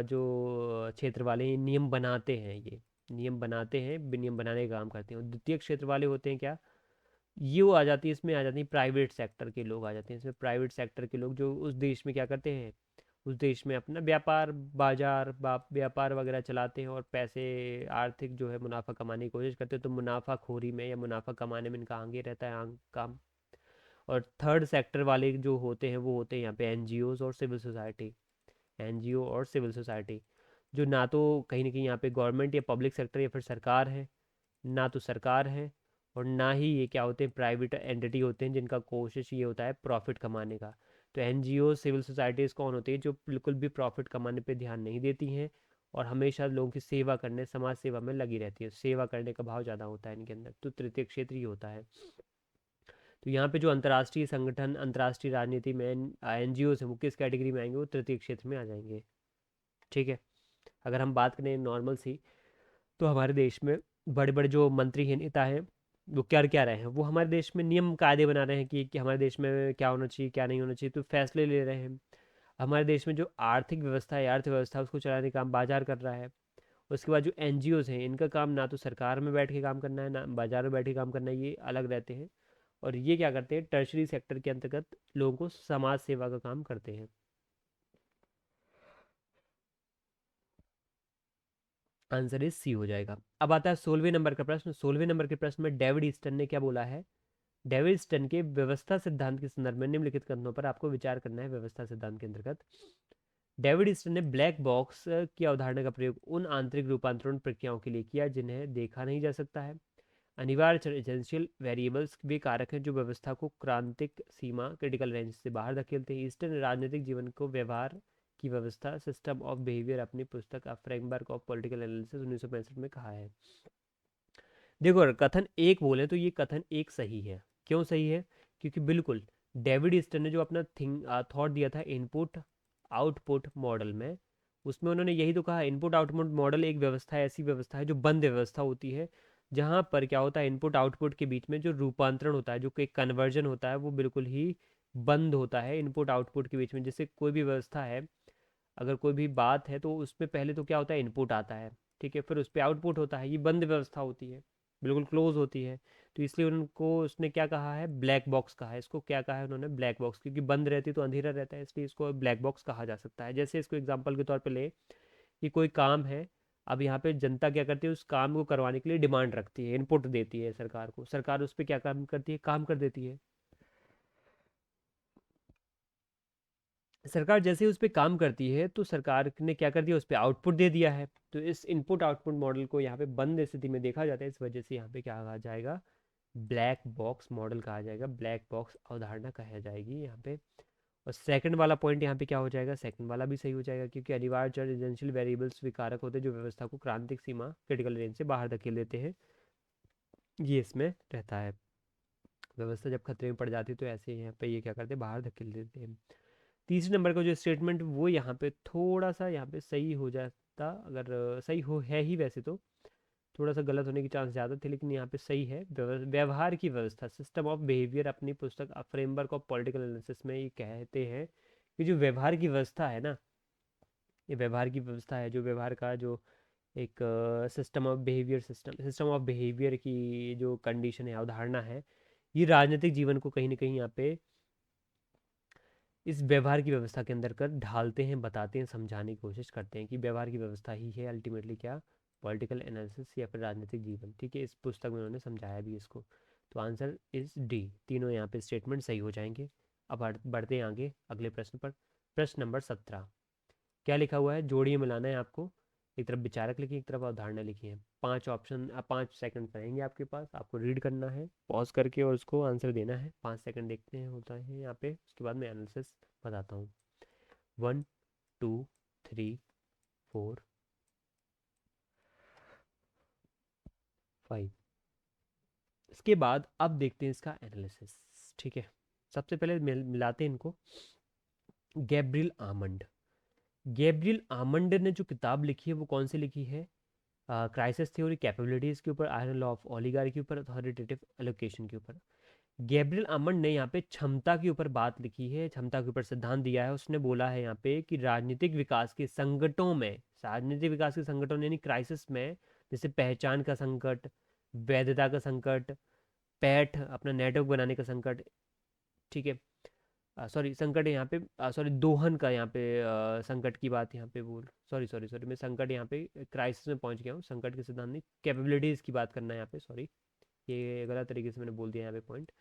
जो क्षेत्र वाले हैं, ये नियम बनाते हैं, ये नियम बनाते हैं, नियम बनाने का काम करते हैं। और द्वितीय क्षेत्र वाले होते हैं क्या, ये वो आ जाती है, इसमें आ जाती है प्राइवेट सेक्टर के लोग आ जाते हैं। इसमें प्राइवेट सेक्टर के लोग जो उस देश में क्या करते हैं, उस देश में अपना व्यापार बाजार व्यापार वगैरह चलाते हैं और पैसे आर्थिक जो है मुनाफा कमाने की कोशिश करते हैं। तो मुनाफाखोरी में या मुनाफा कमाने में इनका आगे रहता है काम। और थर्ड सेक्टर वाले जो होते हैं वो होते हैं यहाँ पे एनजीओज और सिविल सोसाइटी। एनजीओ और सिविल सोसाइटी जो ना तो कहीं ना कहीं यहाँ पे गवर्नमेंट या पब्लिक सेक्टर या फिर सरकार है, ना तो सरकार है और ना ही ये क्या होते हैं प्राइवेट एंटिटी होते हैं जिनका कोशिश ये होता है प्रॉफिट कमाने का। तो एनजीओ सिविल सोसाइटीज़ कौन होती है, जो बिल्कुल भी प्रॉफिट कमाने पे ध्यान नहीं देती हैं और हमेशा लोगों की सेवा करने, समाज सेवा में लगी रहती है, सेवा करने का भाव ज़्यादा होता है इनके अंदर। तो तृतीय क्षेत्र ही होता है। तो यहाँ पे जो अंतर्राष्ट्रीय संगठन, अंतर्राष्ट्रीय राजनीति में एनजीओ है वो किस कैटेगरी में आएंगे, वो तृतीय क्षेत्र में आ जाएंगे। ठीक है। अगर हम बात करें नॉर्मल सी, तो हमारे देश में बड़े बड़े जो मंत्री हैं, नेता हैं, वो कर क्या रहे हैं, वो हमारे देश में नियम कायदे बना रहे हैं कि हमारे देश में क्या होना चाहिए क्या नहीं होना चाहिए, तो फैसले ले रहे हैं। हमारे देश में जो आर्थिक व्यवस्था है, अर्थव्यवस्था उसको चलाने का काम बाजार कर रहा है। उसके बाद जो एनजीओज हैं, इनका काम ना तो सरकार में बैठ के काम करना है ना बाजार में बैठ के काम करना है, ये अलग रहते हैं। और ये क्या करते हैं, टर्शरी सेक्टर के अंतर्गत लोगों को समाज सेवा का काम करते हैं। आंसर इज सी हो जाएगा। अब आता है 16वें नंबर का प्रश्न। 16वें नंबर के प्रश्न में डेविड ईस्टन ने क्या बोला है। डेविड ईस्टन के व्यवस्था सिद्धांत के संदर्भ में निम्नलिखित कथनों पर आपको विचार करना है। व्यवस्था सिद्धांत के अंतर्गत डेविड ईस्टन ने ब्लैक बॉक्स की अवधारणा का प्रयोग उन आंतरिक रूपांतरण प्रक्रियाओं के लिए किया जिन्हें देखा नहीं जा सकता है। अनिवार्य एसेंशियल वेरिएबल्स वे कारक हैं जो व्यवस्था को क्रांतिक सीमा क्रिटिकल रेंज से बाहर धकेलते हैं। ईस्टन ने राजनीतिक जीवन को व्यवहार की व्यवस्था सिस्टम ऑफ बिहेवियर अपनी पुस्तक a framework of political analysis 1965 में कहा है। देखो अगर कथन एक बोले तो ये कथन एक सही है। क्यों सही है, क्योंकि बिल्कुल डेविड ईस्टन ने जो अपना थॉट दिया था इनपुट आउटपुट मॉडल में, उसमें उन्होंने यही तो कहा, इनपुट आउटपुट मॉडल एक व्यवस्था है, ऐसी व्यवस्था है जो बंद व्यवस्था होती है, जहाँ पर क्या होता है इनपुट आउटपुट के बीच में जो रूपांतरण होता है, जो एक कन्वर्जन होता है, वो बिल्कुल ही बंद होता है इनपुट आउटपुट के बीच में। जैसे कोई भी व्यवस्था है, अगर कोई भी बात है तो उसमें पहले तो क्या होता है इनपुट आता है, ठीक है, फिर उस पर आउटपुट होता है, ये बंद व्यवस्था होती है। बिल्कुल क्लोज होती है। तो इसलिए उनको उसने क्या कहा है, ब्लैक बॉक्स कहा है इसको। क्या कहा है उन्होंने, ब्लैक बॉक्स, क्योंकि बंद रहती तो अंधेरा रहता है, इसलिए इसको ब्लैक बॉक्स कहा जा सकता है। जैसे इसको एग्जांपल के तौर पे ले कि कोई काम है, अब यहाँ पे जनता क्या करती है, उस काम को करवाने के लिए डिमांड रखती है, इनपुट देती है सरकार को, सरकार उस पर क्या काम करती है, काम कर देती है। सरकार जैसे ही उस पर काम करती है तो सरकार ने क्या कर दिया, उस पर आउटपुट दे दिया है। तो इस इनपुट आउटपुट मॉडल को यहाँ पे बंद स्थिति में देखा जाता है, इस वजह से यहाँ पे क्या कहा जाएगा, ब्लैक बॉक्स मॉडल कहा जाएगा, ब्लैक बॉक्स अवधारणा कहा जाएगी यहाँ पे। और सेकंड वाला पॉइंट यहाँ पे क्या हो जाएगा, सेकंड वाला भी सही हो जाएगा, क्योंकि अनिवार्य चर एजेंशियल वेरिएबल्स विकारक होते हैं जो व्यवस्था को क्रांतिक सीमा क्रिटिकल रेंज से बाहर धकेल देते हैं, ये इसमें रहता है। व्यवस्था जब खतरे में पड़ जाती है तो ऐसे यहाँ पे ये क्या करते हैं, बाहर धकेल देते हैं। तीसरे नंबर का जो स्टेटमेंट वो यहाँ पे थोड़ा सा यहाँ पे सही हो जाता, अगर सही हो है ही वैसे तो, थोड़ा सा गलत होने की चांस ज़्यादा थे, लेकिन यहाँ पे सही है। व्यवहार की व्यवस्था, सिस्टम ऑफ बिहेवियर, अपनी पुस्तक फ्रेमवर्क ऑफ पॉलिटिकल एनालिसिस में ये कहते हैं कि जो व्यवहार की व्यवस्था है ना, ये व्यवहार की व्यवस्था है, जो व्यवहार का जो एक system of behaviour, system of behaviour की जो कंडीशन है, अवधारणा है, ये राजनीतिक जीवन को कहीं ना कहीं यहाँ पे इस व्यवहार की व्यवस्था के अंदर कर ढालते हैं, बताते हैं, समझाने की कोशिश करते हैं कि व्यवहार की व्यवस्था ही है अल्टीमेटली क्या, पॉलिटिकल एनालिसिस या फिर राजनीतिक जीवन। ठीक है, इस पुस्तक में उन्होंने समझाया भी इसको। तो आंसर इज डी, तीनों यहाँ पे स्टेटमेंट सही हो जाएंगे। अब बढ़ते हैं आगे अगले प्रश्न पर। प्रश्न नंबर 17, क्या लिखा हुआ है, जोड़िए मिलाना है आपको। एक तरफ विचारक लिखी, एक तरफ अवधारणा लिखी है। 5 ऑप्शन, 5 सेकंड रहेंगे आपके पास, आपको रीड करना है पॉज करके और उसको आंसर देना है। 5 सेकंड देखते हैं होता है यहाँ पे, उसके बाद मैं एनालिसिस बताता हूँ। 1, 2, 3, 4, 5। इसके बाद अब देखते हैं इसका एनालिसिस। ठीक है, सबसे पहले मिलाते हैं इनको। गैब्रियल आमंड, गैब्रियल आमंड ने जो किताब लिखी है वो कौन सी लिखी है, क्राइसिस थ्योरी कैपेबिलिटीज़ के ऊपर, आयरन लॉ ऑफ ओलिगार्की के ऊपर, अथॉरिटेटिव एलोकेशन के ऊपर। गैब्रियल आमंड ने यहाँ पे क्षमता के ऊपर बात लिखी है, क्षमता के ऊपर सिद्धांत दिया है। उसने बोला है यहाँ पे कि राजनीतिक विकास के संकटों में, राजनीतिक विकास के संकटों यानी क्राइसिस में, जैसे पहचान का संकट, वैधता का संकट, पैठ अपना नेटवर्क बनाने का संकट, ठीक है, सॉरी संकट है यहाँ पे, सॉरी दोहन का यहाँ पे संकट की बात यहाँ पे बोल, सॉरी सॉरी सॉरी, मैं संकट यहाँ पे क्राइसिस में पहुँच गया हूँ, संकट के सिद्धांत नहीं, कैपेबिलिटीज़ की बात करना है यहाँ पे, सॉरी ये गलत तरीके से मैंने बोल दिया यहाँ पे पॉइंट।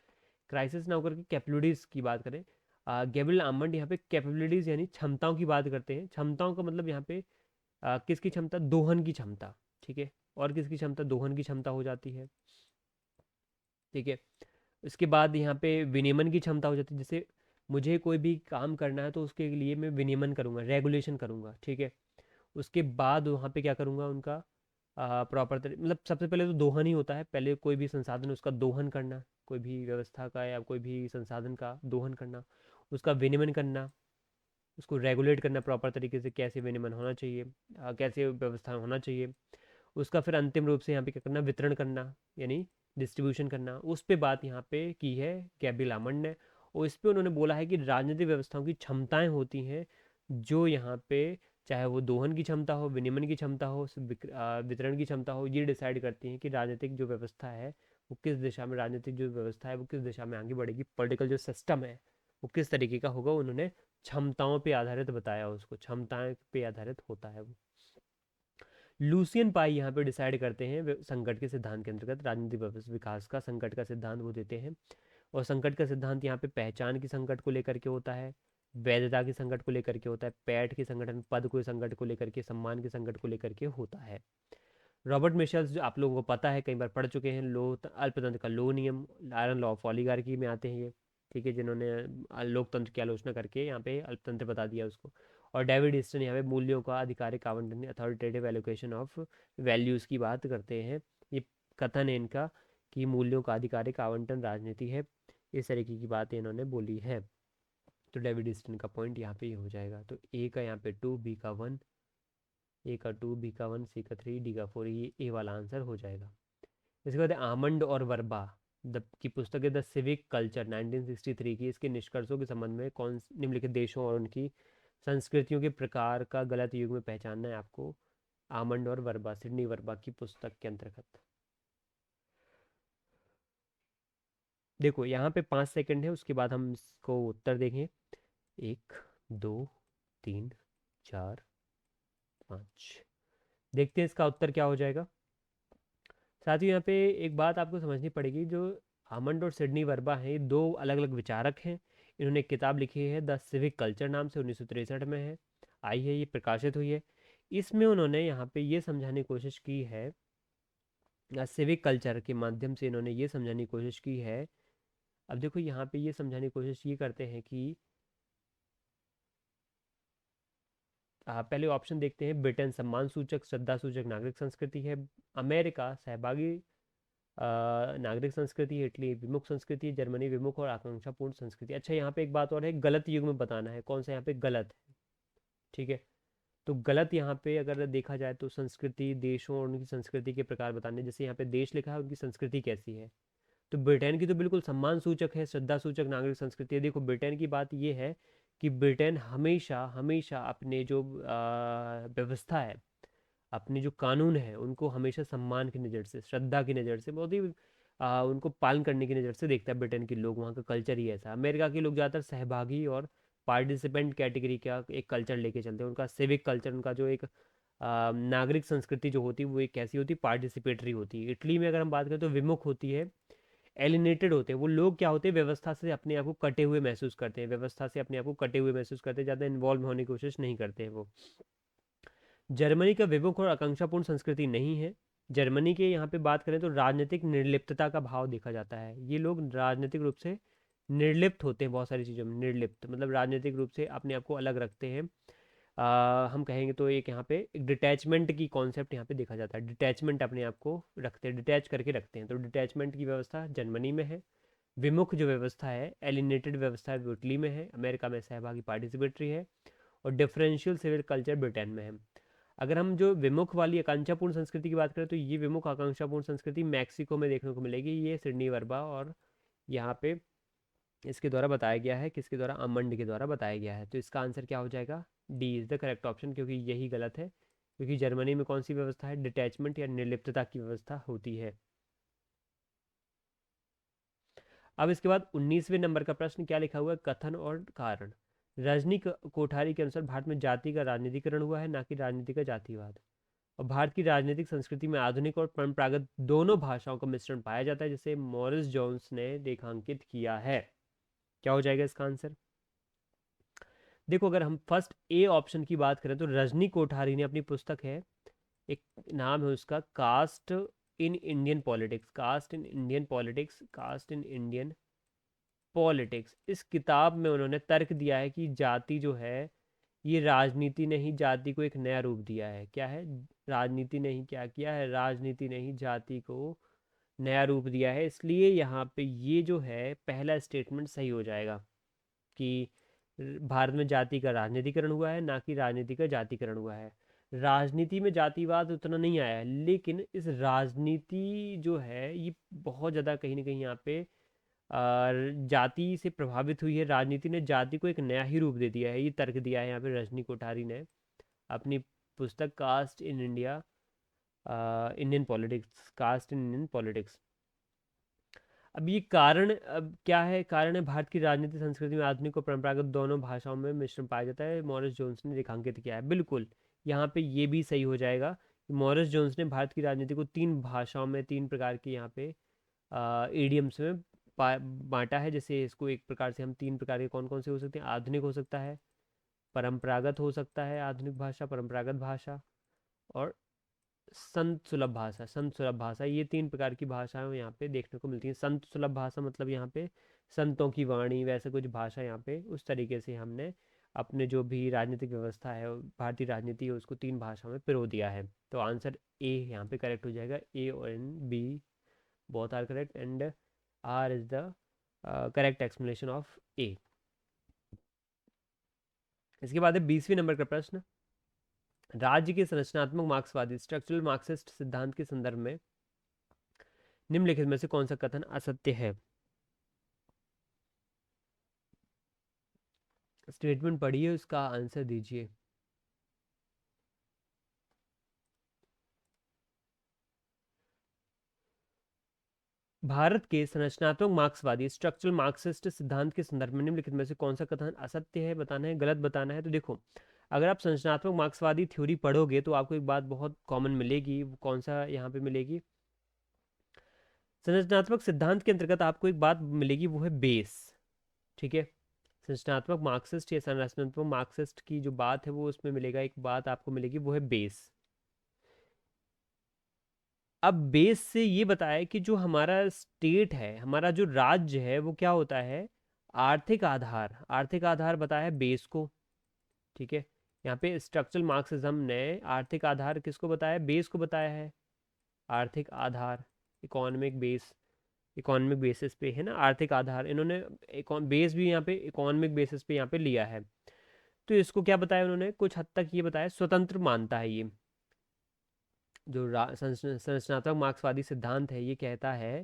क्राइसिस ना होकर के कैपेबिलिटीज़ की बात करें। गैब्रियल आमंड यहाँ पे कैपेबिलिटीज़ यानी क्षमताओं की बात करते हैं। क्षमताओं का मतलब यहाँ पे किसकी क्षमता, दोहन की क्षमता, ठीक है, और किसकी क्षमता, दोहन की क्षमता हो जाती है, ठीक है। उसके बाद यहाँ पे विनियमन की क्षमता हो जाती है, जैसे मुझे कोई भी काम करना है तो उसके लिए मैं विनियमन करूँगा, रेगुलेशन करूँगा, ठीक है। उसके बाद वहाँ पे क्या करूँगा, उनका प्रॉपर मतलब सबसे पहले तो दोहन ही होता है, पहले कोई भी संसाधन उसका दोहन करना, कोई भी व्यवस्था का या कोई भी संसाधन का दोहन करना, उसका विनियमन करना, उसको रेगुलेट करना प्रॉपर तरीके से, कैसे विनियमन होना चाहिए, कैसे व्यवस्था होना चाहिए। उसका फिर अंतिम रूप से यहाँ पे क्या करना, वितरण करना, यानी डिस्ट्रीब्यूशन करना। उस पे बात यहाँ पे की है गैब्रियल आमंड ने, और इस पे उन्होंने बोला है कि राजनीतिक व्यवस्थाओं की क्षमताएं होती हैं जो यहाँ पे, चाहे वो दोहन की क्षमता हो, विनियमन की क्षमता हो, वितरण की क्षमता हो, ये डिसाइड करती हैं कि राजनीतिक जो व्यवस्था है वो किस दिशा में, राजनीतिक जो व्यवस्था है वो किस दिशा में आगे बढ़ेगी, पॉलिटिकल जो सिस्टम है वो किस तरीके का होगा। उन्होंने क्षमताओं पे आधारित बताया, उसको क्षमताएं पे आधारित होता है वो। लूसियन पाई यहाँ पे डिसाइड करते हैं संकट के सिद्धांत के अंतर्गत, राजनीतिक विकास का संकट का सिद्धांत वो देते हैं। और संकट का सिद्धांत यहाँ पे पहचान की संकट को लेकर के होता है, वैधता की संकट को लेकर के होता है, पैठ के संगठन पद को संकट को लेकर के, सम्मान के संकट को लेकर के होता है। रॉबर्ट मिशेल्स जो आप लोगों को पता है, कई बार पढ़ चुके हैं, लो अल्पतंत्र का लो नियम, आयरन लॉ ऑफ ओलिगार्की में आते हैं ये, ठीक है, जिन्होंने लोकतंत्र की आलोचना करके यहाँ पे अल्पतंत्र बता दिया उसको। और डेविड ईस्टन यहाँ पे मूल्यों का आधिकारिक आवंटन, अथॉरिटेटिव एलोकेशन ऑफ वैल्यूज़ की बात करते हैं। ये कथन है इनका कि मूल्यों का आधिकारिक आवंटन राजनीति है, इस तरीके की बातें इन्होंने बोली है। तो डेविड ईस्टन का पॉइंट यहाँ पे ही हो जाएगा। तो ए का यहाँ पे 2, बी का 1, ए का 2, बी का 1, सी का 3, डी का 4, ये ए वाला आंसर हो जाएगा। इसके बाद आमंड और वर्बा द की पुस्तक है द सिविक कल्चर 1963 की, इसके निष्कर्षों के संबंध में कौन निम्नलिखित देशों और उनकी संस्कृतियों के प्रकार का गलत युग में पहचानना है आपको। आमंड और वर्बा, सिडनी वर्बा की पुस्तक के अंतर्गत। देखो यहाँ पे 5 सेकंड है, उसके बाद हम इसको उत्तर देखें। 1, 2, 3, 4, 5। देखते हैं इसका उत्तर क्या हो जाएगा। साथ ही यहाँ पे एक बात आपको समझनी पड़ेगी, जो आमंड और सिडनी वर्बा हैं, ये दो अलग अलग विचारक हैं। इन्होंने एक किताब लिखी है द सिविक कल्चर नाम से, 1963 में है, आई है, ये प्रकाशित हुई है। इसमें उन्होंने यहाँ पे ये समझाने की कोशिश की है, सिविक कल्चर के माध्यम से इन्होंने ये समझाने की कोशिश की है। अब देखो यहाँ पे ये समझाने की कोशिश ये करते हैं कि पहले ऑप्शन देखते हैं। ब्रिटेन सम्मान सूचक, श्रद्धा सूचक नागरिक संस्कृति है। अमेरिका सहभागी नागरिक संस्कृति है। इटली विमुख संस्कृति है। जर्मनी विमुख और आकांक्षापूर्ण संस्कृति। अच्छा, यहाँ पे एक बात और है, गलत युग में बताना है कौन सा यहाँ पे गलत है। ठीक है, तो गलत यहाँ पे अगर देखा जाए तो संस्कृति, देशों और उनकी संस्कृति के प्रकार बताने, जैसे यहाँ पे देश लिखा है, उनकी संस्कृति कैसी है। तो ब्रिटेन की तो बिल्कुल सम्मान सूचक है, श्रद्धा सूचक नागरिक संस्कृति है। देखो ब्रिटेन की बात ये है कि ब्रिटेन हमेशा हमेशा अपने जो व्यवस्था है, अपने जो कानून है, उनको हमेशा सम्मान की नज़र से, श्रद्धा की नज़र से, बहुत ही उनको पालन करने की नज़र से देखता है ब्रिटेन के लोग। वहाँ का कल्चर ही ऐसा। अमेरिका के लोग ज़्यादातर सहभागी और पार्टिसिपेंट कैटेगरी का एक कल्चर लेके चलते हैं। उनका सिविक कल्चर, उनका जो एक नागरिक संस्कृति जो होती है, वो एक कैसी होती है, पार्टिसिपेटरी होती है। इटली में अगर हम बात करें तो विमुख होती है, एलिनेटेड होते हैं। वो लोग क्या होते हैं, व्यवस्था से अपने आप को कटे हुए महसूस करते हैं, व्यवस्था से अपने आप को कटे हुए महसूस करते हैं, ज़्यादा इन्वॉल्व होने की कोशिश नहीं करते हैं वो। जर्मनी का विमुख और आकांक्षापूर्ण संस्कृति नहीं है। जर्मनी के यहाँ पे बात करें तो राजनीतिक निर्लिप्तता का भाव देखा जाता है। ये लोग राजनीतिक रूप से निर्लिप्त होते हैं, बहुत सारी चीज़ों में निर्लिप्त, मतलब राजनीतिक रूप से अपने आप को अलग रखते हैं। हम कहेंगे तो एक यहाँ पे एक डिटैचमेंट की कॉन्सेप्ट यहाँ पे देखा जाता है। डिटैचमेंट अपने आप को रखते हैं, डिटैच करके रखते हैं, तो डिटैचमेंट की व्यवस्था जर्मनी में है। विमुख जो व्यवस्था है, एलिनेटेड व्यवस्था है, वो इटली में है। अमेरिका में सहभागी पार्टिसिपेटरी है। और डिफरेंशियल सिविल कल्चर ब्रिटेन में है। अगर हम जो विमुख वाली आकांक्षापूर्ण संस्कृति की बात करें तो ये विमुख आकांक्षापूर्ण संस्कृति मैक्सिको में देखने को मिलेगी। ये सिडनी वर्बा और यहाँ पे इसके द्वारा बताया गया है, किसके द्वारा, आमंड के द्वारा बताया गया है। तो इसका आंसर क्या हो जाएगा, D is the correct option, क्योंकि यही गलत है। क्योंकि जर्मनी में कौन सी व्यवस्था है, डिटैचमेंट या निर्लिप्तता की व्यवस्था होती है। अब इसके बाद 19वें नंबर का प्रश्न क्या लिखा हुआ है, कथन और कारण। रजनी कोठारी के अनुसार भारत में जाति का राजनीतिकरण हुआ है, ना कि राजनीति का जातिवाद। और भारत की राजनीतिक संस्कृति में आधुनिक और परंपरागत दोनों भाषाओं का मिश्रण पाया जाता है, जिसे मॉरिस जोन्स ने रेखांकित किया है। क्या हो जाएगा इसका आंसर। देखो अगर हम फर्स्ट ए ऑप्शन की बात करें तो रजनी कोठारी ने अपनी पुस्तक है, एक नाम है उसका, caste in Indian politics, caste in Indian politics, caste in Indian politics. इस किताब में उन्होंने तर्क दिया है कि जाति जो है ये राजनीति ने ही जाति को एक नया रूप दिया है। क्या है, राजनीति ने ही क्या किया है, राजनीति ने ही जाति को नया रूप दिया है। इसलिए यहाँ पे ये जो है पहला स्टेटमेंट सही हो जाएगा कि भारत में जाति का राजनीतिकरण हुआ है, ना कि राजनीति का जातिकरण हुआ है। राजनीति में जातिवाद उतना नहीं आया है, लेकिन इस राजनीति जो है ये बहुत ज़्यादा कहीं ना कहीं यहाँ पे जाति से प्रभावित हुई है। राजनीति ने जाति को एक नया ही रूप दे दिया है, ये तर्क दिया है यहाँ पे रजनी कोठारी ने अपनी पुस्तक caste in India, Indian politics, caste in Indian politics. अब ये कारण अब क्या है, कारण है भारत की राजनीति संस्कृति में आधुनिक और परंपरागत दोनों भाषाओं में मिश्रण पाया जाता है, मॉरिस जोन्स ने रेखांकित किया है। बिल्कुल यहाँ पे ये भी सही हो जाएगा कि मॉरिस जोन्स ने भारत की राजनीति को तीन भाषाओं में, तीन प्रकार की यहाँ पे ईडियम्स में बांटा है। जैसे इसको एक प्रकार से हम तीन प्रकार के कौन कौन से हो सकते हैं, आधुनिक हो सकता है, परंपरागत हो सकता है, आधुनिक भाषा, परंपरागत भाषा, और संत सुलभ भाषा, संत सुलभ भाषा। ये तीन प्रकार की भाषाएं यहाँ पे देखने को मिलती हैं। संत सुलभ भाषा मतलब यहाँ पे संतों की वाणी, वैसे कुछ भाषा यहाँ पे उस तरीके से हमने अपने जो भी राजनीतिक व्यवस्था है, भारतीय राजनीति है, उसको तीन भाषाओं में पिरो दिया है। तो आंसर ए यहाँ पे करेक्ट हो जाएगा। ए और and B both are correct and R is the correct explanation of A. इसके बाद है 20वें नंबर का प्रश्न। राज्य के संरचनात्मक मार्क्सवादी, स्ट्रक्चरल मार्क्सिस्ट सिद्धांत के संदर्भ में निम्नलिखित में से कौन सा कथन असत्य है। स्टेटमेंट पढ़िए, उसका आंसर दीजिए। भारत के संरचनात्मक मार्क्सवादी स्ट्रक्चरल मार्क्सिस्ट सिद्धांत के संदर्भ में निम्नलिखित में से कौन सा कथन असत्य है बताना है, गलत बताना है। तो देखो, अगर आप संरचनात्मक मार्क्सवादी थ्योरी पढ़ोगे तो आपको एक बात बहुत कॉमन मिलेगी, वो कौन सा यहाँ पे मिलेगी, संरचनात्मक सिद्धांत के अंतर्गत आपको एक बात मिलेगी, वो है बेस। ठीक है, संरचनात्मक मार्क्सिस्ट या संरचनात्मक मार्क्सिस्ट की जो बात है वो उसमें मिलेगा, एक बात आपको मिलेगी, वो है बेस। अब बेस से ये बताया कि जो हमारा स्टेट है, हमारा जो राज्य है, वो क्या होता है, आर्थिक आधार। आर्थिक आधार बताया है बेस को। ठीक है, यहाँ पे स्ट्रक्चरल मार्क्सिज्म ने आर्थिक आधार किसको बताया, बेस को बताया है। आर्थिक आधार, इकोनॉमिक बेस, इकोनॉमिक बेसिस पे है ना आर्थिक आधार, इन्होंने बेस भी यहाँ पे इकोनॉमिक बेसिस पे यहाँ पे लिया है। तो इसको क्या बताया उन्होंने, कुछ हद तक ये बताया स्वतंत्र मानता है ये। जो संरचनात्मक मार्क्सवादी सिद्धांत है ये कहता है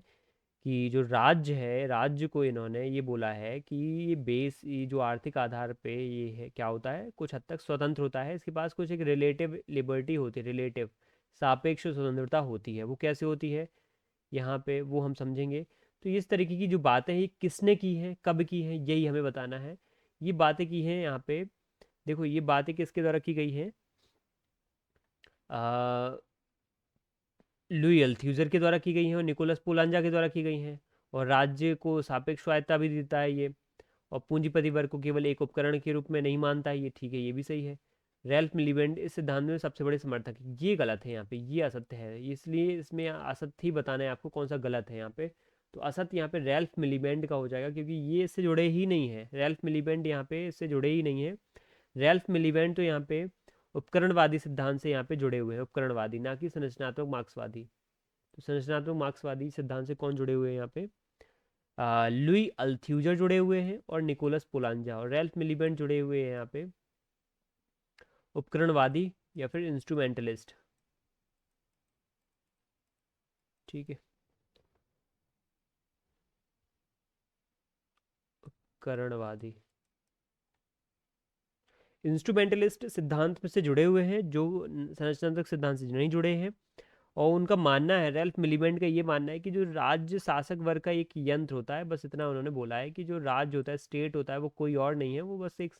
कि जो राज्य है, राज्य को इन्होंने ये बोला है कि ये बेस, ये जो आर्थिक आधार पे ये है क्या होता है, कुछ हद तक स्वतंत्र होता है, इसके पास कुछ एक रिलेटिव लिबर्टी होती है, रिलेटिव सापेक्ष स्वतंत्रता होती है। वो कैसे होती है यहाँ पे वो हम समझेंगे। तो इस तरीके की जो बातें हैं ये किसने की हैं, कब की हैं, यही हमें बताना है। ये बातें की हैं यहाँ पे, देखो ये बातें किसके द्वारा की गई हैं, लुई अल्थ्यूजर के द्वारा की गई हैं और निकोलस पोलांजा के द्वारा की गई हैं। और राज्य को सापेक्ष स्वायत्ता भी देता है ये, और पूंजीपति वर्ग को केवल एक उपकरण के रूप में नहीं मानता है ये। ठीक है, ये भी सही है। रैल्फ मिलीबेंड इस सिद्धांत में सबसे बड़े समर्थक हैं। ये गलत है, यहाँ पे ये असत्य है, इसलिए इसमें असत्य ही बताना है आपको कौन सा गलत है यहाँ पे। तो असत्य यहाँ पे रैल्फ मिलीबेंड का हो जाएगा, क्योंकि ये इससे जुड़े ही नहीं है, रैल्फ मिलीबेंड यहाँ पे इससे जुड़े ही नहीं है। रैल्फ मिलीबेंड तो यहाँ पे उपकरणवादी सिद्धांत से यहाँ पे जुड़े हुए हैं, उपकरणवादी, ना कि संरचनात्मक मार्क्सवादी। तो संरचनात्मक मार्क्सवादी सिद्धांत से कौन जुड़े हुए हैं यहाँ पे, लुई अल्थ्यूजर जुड़े हुए हैं और निकोलस पोलांजा। और रैल्फ मिलीबेंड जुड़े हुए हैं यहाँ पे उपकरणवादी या फिर इंस्ट्रूमेंटलिस्ट। ठीक है, उपकरणवादी, इंस्ट्रूमेंटलिस्ट सिद्धांत में से जुड़े हुए हैं, जो संरचनात्मक सिद्धांत से नहीं जुड़े हैं। और उनका मानना है, रैल्फ मिलीबेंड का ये मानना है कि जो राज्य शासक वर्ग का एक यंत्र होता है, बस इतना उन्होंने बोला है कि जो राज्य होता है, स्टेट होता है, वो कोई और नहीं है, वो बस एक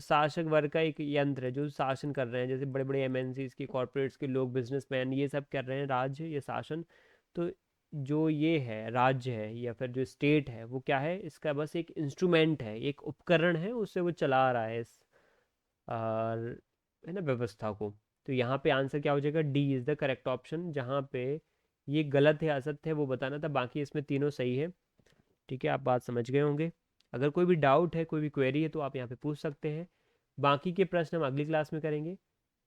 शासक वर्ग का एक यंत्र है जो शासन कर रहे हैं, जैसे बड़े बड़े एमएनसीज के, कॉरपोरेट्स के लोग, बिजनेसमैन, ये सब कर रहे हैं राज्य, ये शासन। तो जो ये है राज्य है या फिर जो स्टेट है, वो क्या है, इसका बस एक इंस्ट्रूमेंट है, एक उपकरण है, उससे वो चला रहा है इस है ना व्यवस्था को। तो यहाँ पे आंसर क्या हो जाएगा, D is the correct option. जहाँ पे ये गलत है, असत्य है, वो बताना था, बाकी इसमें तीनों सही है। ठीक है, आप बात समझ गए होंगे। अगर कोई भी डाउट है, कोई भी क्वेरी है, तो आप यहाँ पे पूछ सकते हैं। बाकी के प्रश्न हम अगली क्लास में करेंगे।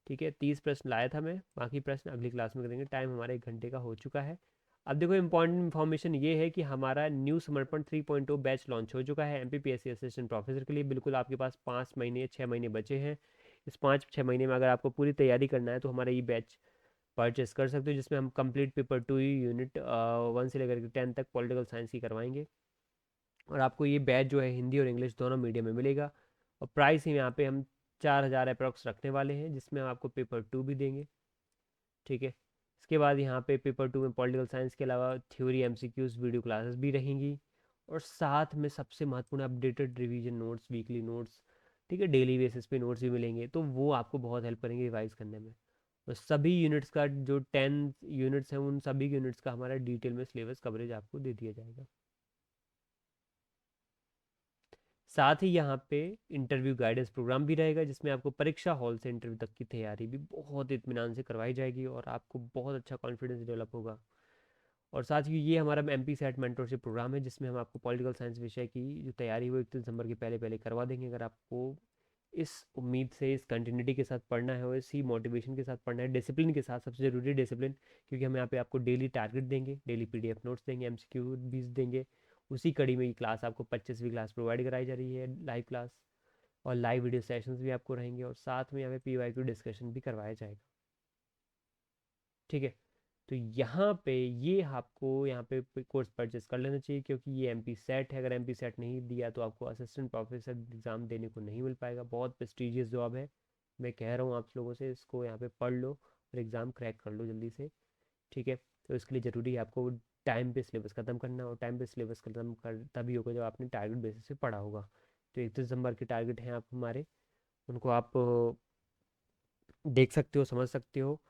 ठीक है, 30 प्रश्न लाया था मैं, बाकी प्रश्न अगली क्लास में करेंगे। टाइम हमारा 1 घंटे का हो चुका है। अब देखो, इंपॉर्टेंट इन्फॉर्मेशन ये है कि हमारा न्यू समर्पण 3.0 बैच लॉन्च हो चुका है MPPSC असिस्टेंट प्रोफेसर के लिए। बिल्कुल आपके पास 5 महीने 6 महीने बचे हैं। इस 5-6 महीने में अगर आपको पूरी तैयारी करना है तो हमारा ये बैच परचेस कर सकते हो, जिसमें हम कंप्लीट पेपर 2 यूनिट 1 से लेकर के 10 तक पॉलिटिकल साइंस की करवाएंगे। और आपको ये बैच जो है हिंदी और इंग्लिश दोनों मीडियम में मिलेगा। और प्राइस ही यहाँ पे हम 4,000 अप्रॉक्स रखने वाले हैं, जिसमें हम आपको पेपर 2 भी देंगे। ठीक है, इसके बाद यहाँ पे पेपर 2 में पॉलिटिकल साइंस के अलावा थ्योरी MCQs वीडियो क्लासेस भी रहेंगी। और साथ में सबसे महत्वपूर्ण updated revision notes, weekly notes, ठीक है, डेली बेसिस पे नोट्स भी मिलेंगे, तो वो आपको बहुत हेल्प करेंगे रिवाइज करने में। और सभी यूनिट्स का, जो 10 यूनिट्स हैं, उन सभी यूनिट्स का हमारा डिटेल में सिलेबस कवरेज आपको दे दिया जाएगा। साथ ही यहाँ पे इंटरव्यू गाइडेंस प्रोग्राम भी रहेगा, जिसमें आपको परीक्षा हॉल से इंटरव्यू तक की तैयारी भी बहुत इत्मीनान से करवाई जाएगी और आपको बहुत अच्छा कॉन्फिडेंस डेवलप होगा। और साथ ही ये हमारा MP SET मेंटरशिप प्रोग्राम है, जिसमें हम आपको पॉलिटिकल साइंस विषय की जो तैयारी वो 31 दिसंबर के पहले पहले करवा देंगे। अगर आपको इस उम्मीद से, इस कंटिन्यूटी के साथ पढ़ना है और इसी मोटिवेशन के साथ पढ़ना है, डिसिप्लिन के साथ, सबसे ज़रूरी डिसिप्लिन, क्योंकि हम यहाँ पे आपको डेली टारगेट देंगे, डेली PDF नोट्स देंगे, MCQ भी देंगे। उसी कड़ी में ये क्लास आपको 25वीं क्लास प्रोवाइड कराई जा रही है, लाइव क्लास। और लाइव वीडियो सेशंस भी आपको रहेंगे, और साथ में यहाँ पे PYQ डिस्कशन भी करवाया जाएगा। ठीक है, तो यहाँ पे ये आपको यहाँ पे कोर्स परचेस कर लेना चाहिए, क्योंकि ये MP SET है। अगर MP SET नहीं दिया तो आपको असिस्टेंट प्रोफेसर एग्ज़ाम देने को नहीं मिल पाएगा। बहुत प्रेस्टिजियस जॉब है, मैं कह रहा हूँ आप लोगों से, इसको यहाँ पे पढ़ लो और एग्ज़ाम क्रैक कर लो जल्दी से। ठीक है, तो इसके लिए ज़रूरी है आपको टाइम पे सिलेबस ख़त्म करना है, और टाइम पे सिलेबस ख़त्म कर तभी होगा जब आपने टारगेट बेसिस पे पढ़ा होगा। तो 31 दिसंबर के टारगेट हैं आप हमारे, उनको आप देख सकते हो, समझ सकते हो।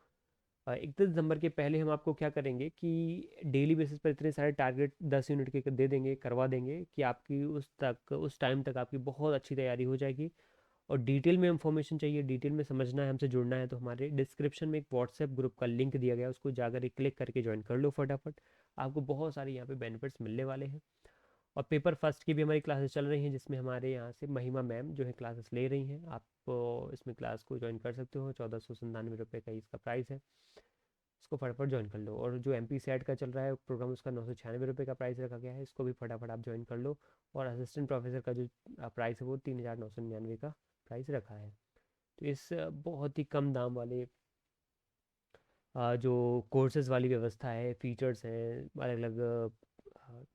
31 दिसंबर के पहले हम आपको क्या करेंगे कि डेली बेसिस पर इतने सारे टारगेट 10 यूनिट के दे देंगे, करवा देंगे कि आपकी उस टाइम तक आपकी बहुत अच्छी तैयारी हो जाएगी। और डिटेल में इंफॉर्मेशन चाहिए, डिटेल में समझना है, हमसे जुड़ना है, तो हमारे डिस्क्रिप्शन में एक व्हाट्सएप ग्रुप का लिंक दिया गया है, उसको जाकर एक क्लिक करके ज्वाइन कर लो फटाफट। आपको बहुत सारे यहाँ पे बेनिफिट्स मिलने वाले हैं। और पेपर फर्स्ट की भी हमारी क्लासेस चल रही हैं, जिसमें हमारे यहाँ से महिमा मैम जो है क्लासेस ले रही हैं। आप इसमें क्लास को ज्वाइन कर सकते हो, 1499 रुपये का इसका प्राइस है। इसको फटाफट ज्वाइन कर लो। और जो एम पी सेट का चल रहा है प्रोग्राम, उसका 996 रुपये का प्राइस रखा गया है, इसको भी फटाफट आप ज्वाइन कर लो। और असिस्टेंट प्रोफेसर का जो प्राइस है वो 3999 का प्राइस रखा है। तो इस बहुत ही कम दाम वाले जो कोर्सेज़ वाली व्यवस्था है, फीचर्स हैं, अलग अलग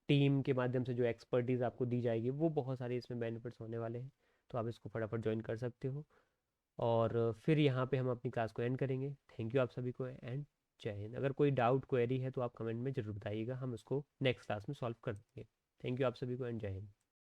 टीम के माध्यम से जो एक्सपर्टीज़ आपको दी जाएगी, वो बहुत सारे इसमें बेनिफिट्स होने वाले हैं। तो आप इसको फटाफट ज्वाइन कर सकते हो। और फिर यहाँ पे हम अपनी क्लास को एंड करेंगे। थैंक यू आप सभी को, एंड जय हिंद। अगर कोई डाउट क्वेरी है तो आप कमेंट में ज़रूर बताइएगा, हम उसको नेक्स्ट क्लास में सॉल्व कर देंगे। थैंक यू आप सभी को, एंड जय हिंद।